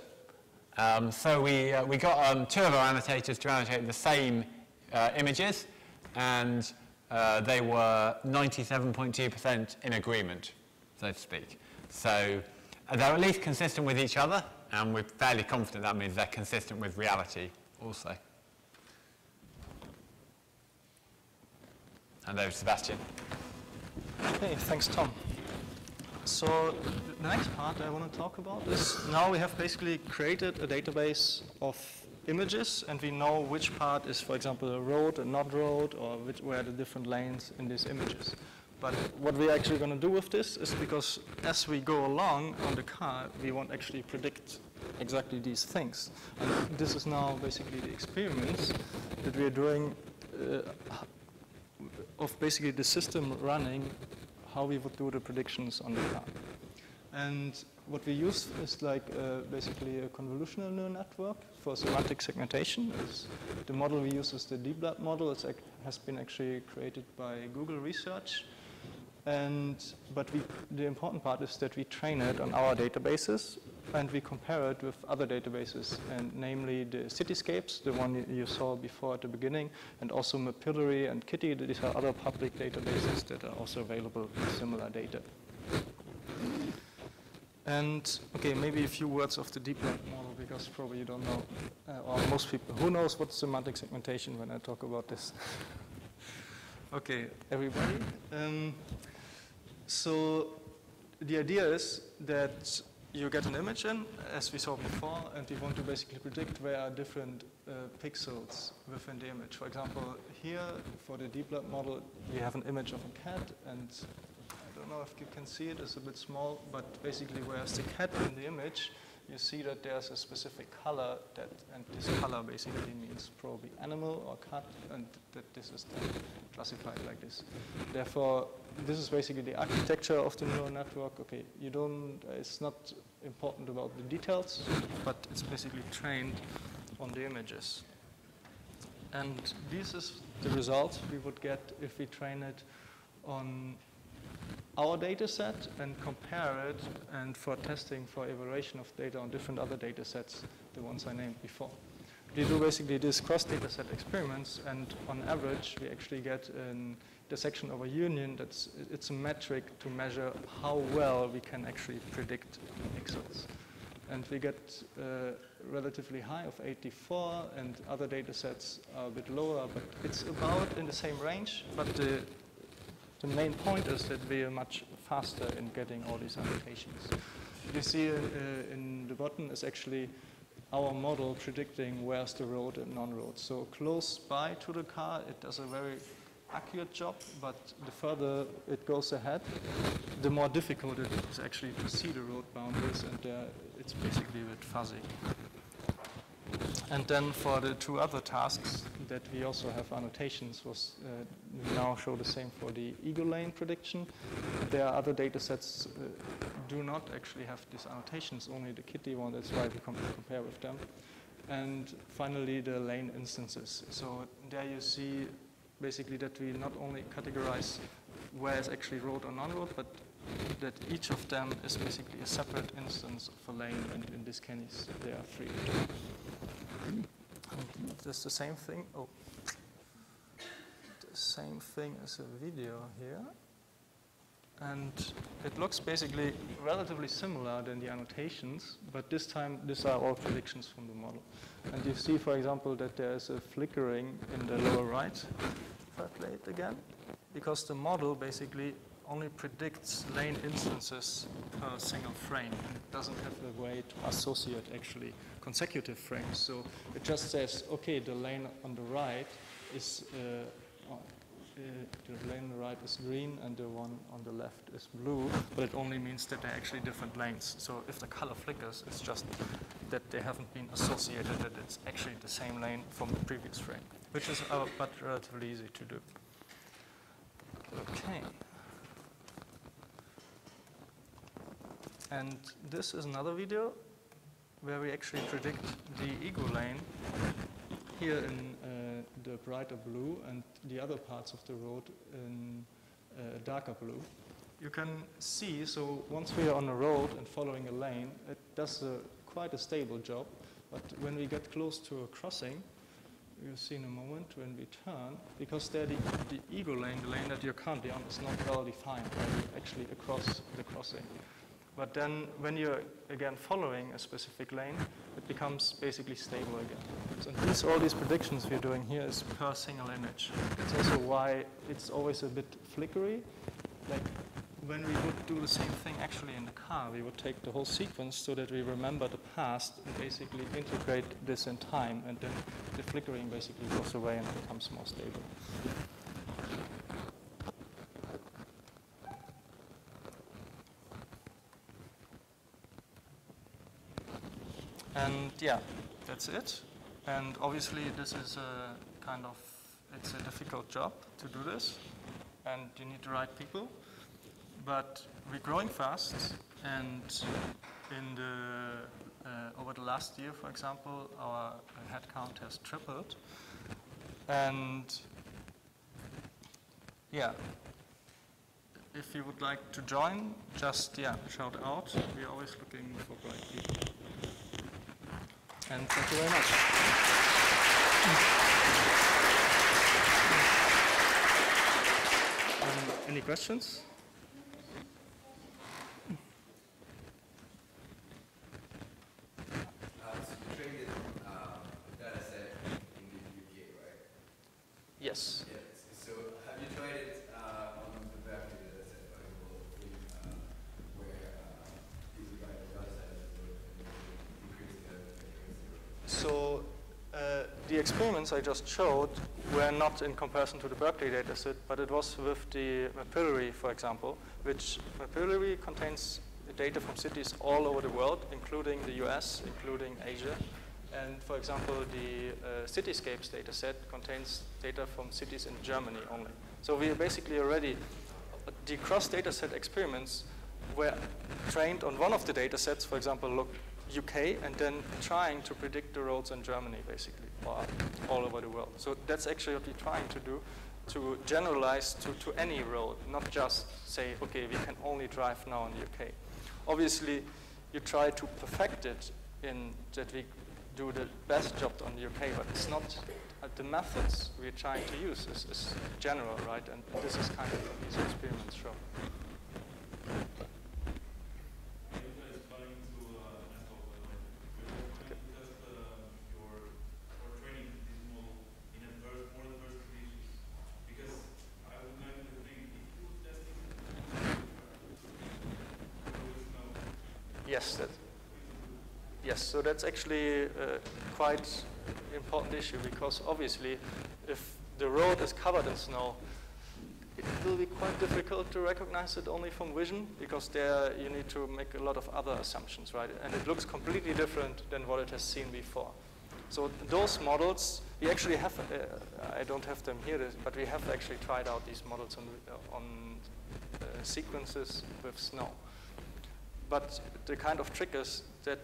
So we got 2 of our annotators to annotate the same images, and they were 97.2% in agreement, so to speak. So they're at least consistent with each other, and we're fairly confident that means they're consistent with reality also. And over to Sebastian. Okay, thanks, Tom. So the next part I want to talk about is now we have basically created a database of images, and we know which part is, for example, a road, a not road, or where are the different lanes in these images. But what we're actually going to do with this is, because as we go along on the car, we won't actually predict exactly these things. And this is now basically the experiments that we are doing of basically the system running, how we would do the predictions on the car. And what we use is like basically a convolutional neural network for semantic segmentation. The model we use is the deep blood model. It has been actually created by Google Research. But the important part is that we train it on our databases, and we compare it with other databases, and namely the cityscapes, the one you saw before at the beginning, and also Mapillary and Kitty. These are other public databases that are also available with similar data. And okay, maybe a few words of the deep learning model, because probably you don't know, or most people, who knows what semantic segmentation when I talk about this? Okay, everybody. So the idea is that you get an image in, as we saw before, and we want to basically predict where are different pixels within the image. For example, here, for the deep learning model, we have an image of a cat, and I don't know if you can see it, it's a bit small, but basically where's the cat in the image, you see that there's a specific color, and this color basically means probably animal or cat, and that this is then classified like this. Therefore, this is basically the architecture of the neural network. Okay, it's not important about the details, but it's basically trained on the images. And this is the result we would get if we train it on our data set and compare it, and for testing, for evaluation of data on different other data sets, the ones I named before. We do basically these cross data set experiments, and on average, we actually get an intersection over union. It's a metric to measure how well we can actually predict pixels. And we get relatively high of 84, and other data sets are a bit lower, but it's about in the same range. But the main point is that we are much faster in getting all these annotations. You see in the bottom is actually our model predicting where's the road and non-road. So close by to the car, it does a very accurate job, but the further it goes ahead, the more difficult it is actually to see the road boundaries, and it's basically a bit fuzzy. And then for the 2 other tasks that we also have annotations, we now show the same for the ego lane prediction. There are other data sets do not actually have these annotations, only the Kitty one, that's why we compare with them. And finally, the lane instances. So there you see basically that we not only categorize where is actually road or non-road, but that each of them is basically a separate instance of a lane, and in this case, there are 3. And that's the same thing. Oh, the same thing as a video here. And it looks basically relatively similar than the annotations, but this time these are all predictions from the model. And you see, for example, that there is a flickering in the lower right. If I play it again, because the model basically only predicts lane instances per single frame, and it doesn't have a way to associate actually consecutive frames. So it just says, okay, the lane on the right is green and the one on the left is blue, but it only means that they're actually different lanes. So if the color flickers, it's just that they haven't been associated, that it's actually the same lane from the previous frame, which is but relatively easy to do. Okay. And this is another video where we actually predict the ego lane here in the brighter blue and the other parts of the road in darker blue. You can see, so once we are on a road and following a lane, it does quite a stable job. But when we get close to a crossing, you'll see in a moment when we turn, because there the ego lane, the lane that you're currently on, is not well defined when you're actually across the crossing. But then when you're again following a specific lane, it becomes basically stable again. So all these predictions we're doing here is per single image. That's also why it's always a bit flickery. Like when we would do the same thing actually in the car, we would take the whole sequence so that we remember the past and basically integrate this in time, and then the flickering basically goes away and becomes more stable. And yeah, that's it. And obviously this is a kind of, it's a difficult job to do this, and you need the right people. But we're growing fast, and in the over the last year, for example, our headcount has tripled. And yeah, if you would like to join, just shout out. We're always looking for bright people. And thank you very much. Any questions? So you traded data set in the UK, right? Yes. Yeah. So have you tried it on the Berkeley data set, for example, where people buy the data set and increase the So the experiments I just showed were not in comparison to the Berkeley dataset, but it was with the mapillary, for example, which mapillary contains data from cities all over the world, including the US, including Asia. And for example, the Cityscapes dataset contains data from cities in Germany only. So we are basically already, the cross dataset experiments were trained on one of the datasets, for example, look, UK, and then trying to predict the roads in Germany, basically, or all over the world. So that's actually what we're trying to do, to generalize to any road, not just say, okay, we can only drive now in the UK. Obviously, you try to perfect it in that we do the best job on the UK, but it's not, the methods we're trying to use is general, right? And this is kind of what these experiments show. Yes, so that's actually a quite important issue, because obviously if the road is covered in snow, it will be quite difficult to recognize it only from vision, because there you need to make a lot of other assumptions, right? And it looks completely different than what it has seen before. So those models, we actually have, I don't have them here, but we have actually tried out these models on sequences with snow. But the kind of trick is that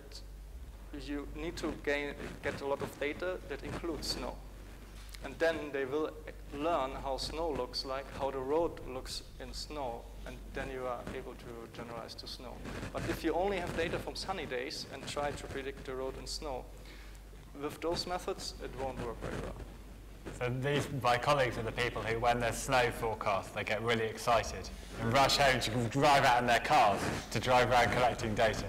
you need to get a lot of data that includes snow. And then they will learn how snow looks like, how the road looks in snow, and then you are able to generalize to snow. But if you only have data from sunny days and try to predict the road in snow, with those methods, it won't work very well. So these, my colleagues are the people who, when there's snow forecast, they get really excited and rush home to drive out in their cars to drive around collecting data.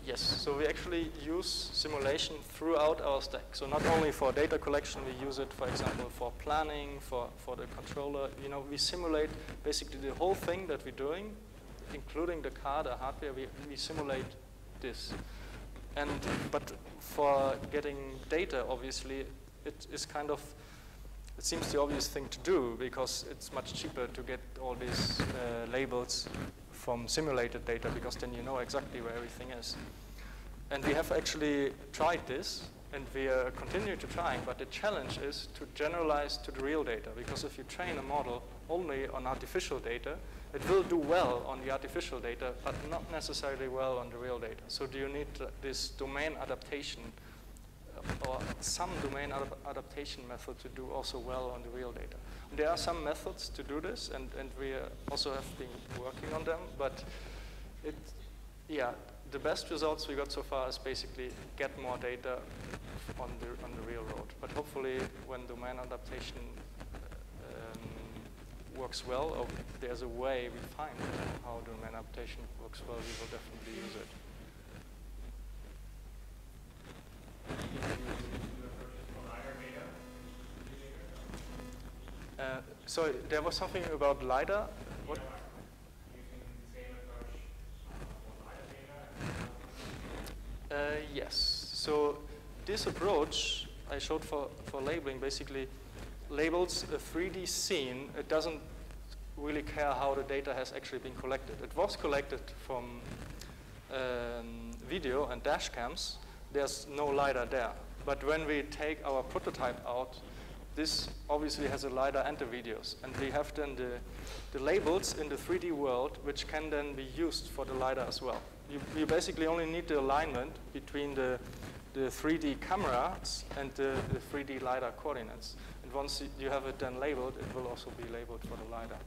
Yes, so we actually use simulation throughout our stack. So not only for data collection, we use it, for example, for planning, for the controller. You know, we simulate basically the whole thing that we're doing, including the car, the hardware, we simulate this. But for getting data, obviously, it is kind of it seems the obvious thing to do because it's much cheaper to get all these labels from simulated data, because then you know exactly where everything is. And we have actually tried this, and we are continuing to try, but the challenge is to generalize to the real data, because if you train a model only on artificial data, it will do well on the artificial data, but not necessarily well on the real data. So do you need this domain adaptation or some domain adaptation method to do also well on the real data? And there are some methods to do this, and we also have been working on them, but the best results we got so far is basically get more data on the real world. But hopefully when domain adaptation works well, or there's a way we find how domain adaptation works well, we will definitely use it. So there was something about LiDAR. What? Yes. So this approach I showed for labeling basically labels a 3D scene. It doesn't really care how the data has actually been collected. It was collected from video and dash cams. There's no LiDAR there. But when we take our prototype out, this obviously has a LiDAR and the videos. And we have then the labels in the 3D world, which can then be used for the LiDAR as well. You basically only need the alignment between the 3D cameras and the 3D LiDAR coordinates. And once you have it then labeled, it will also be labeled for the LiDAR.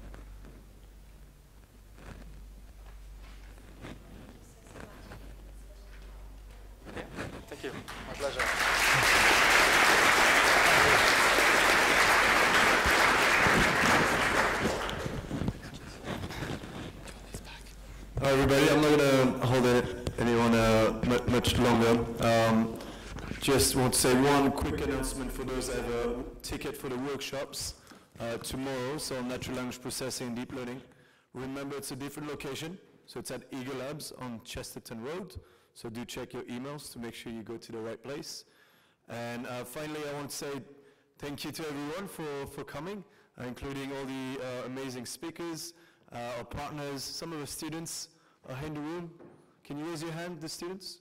Yeah, thank you. My pleasure. Hi everybody, I'm not going to hold anyone much longer. Just want to say one quick announcement for those that have a ticket for the workshops tomorrow, so on natural language processing and deep learning. Remember, it's a different location, so it's at Eagle Labs on Chesterton Road, so do check your emails to make sure you go to the right place. And finally, I want to say thank you to everyone for coming, including all the amazing speakers, our partners, some of the students are in the room. Can you raise your hand, the students?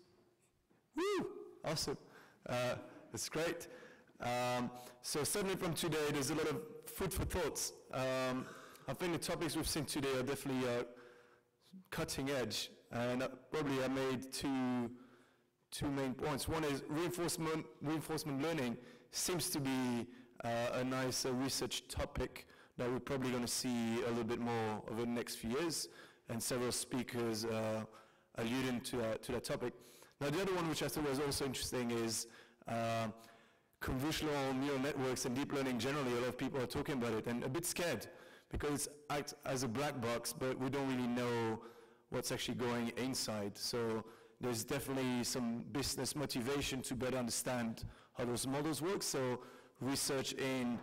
Woo! Awesome. That's great. So certainly from today, there's a lot of food for thoughts. I think the topics we've seen today are definitely cutting edge. And probably I made two main points. One is reinforcement learning seems to be a nice research topic that we're probably going to see a little bit more over the next few years, and several speakers alluding to that topic. Now the other one which I thought was also interesting is convolutional neural networks and deep learning generally. A lot of people are talking about it and a bit scared because it acts as a black box, but we don't really know what's actually going inside. So there's definitely some business motivation to better understand how those models work. So research in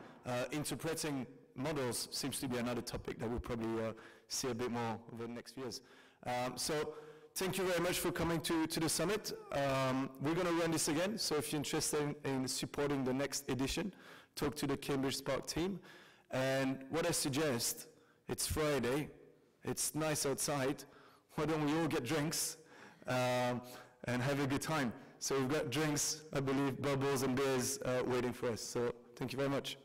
interpreting models seems to be another topic that we'll probably see a bit more over the next few years. So thank you very much for coming to the summit. We're going to run this again, so if you're interested in supporting the next edition, talk to the Cambridge Spark team. And what I suggest, it's Friday, it's nice outside, why don't we all get drinks and have a good time? So we've got drinks, I believe, bubbles and beers waiting for us. So thank you very much.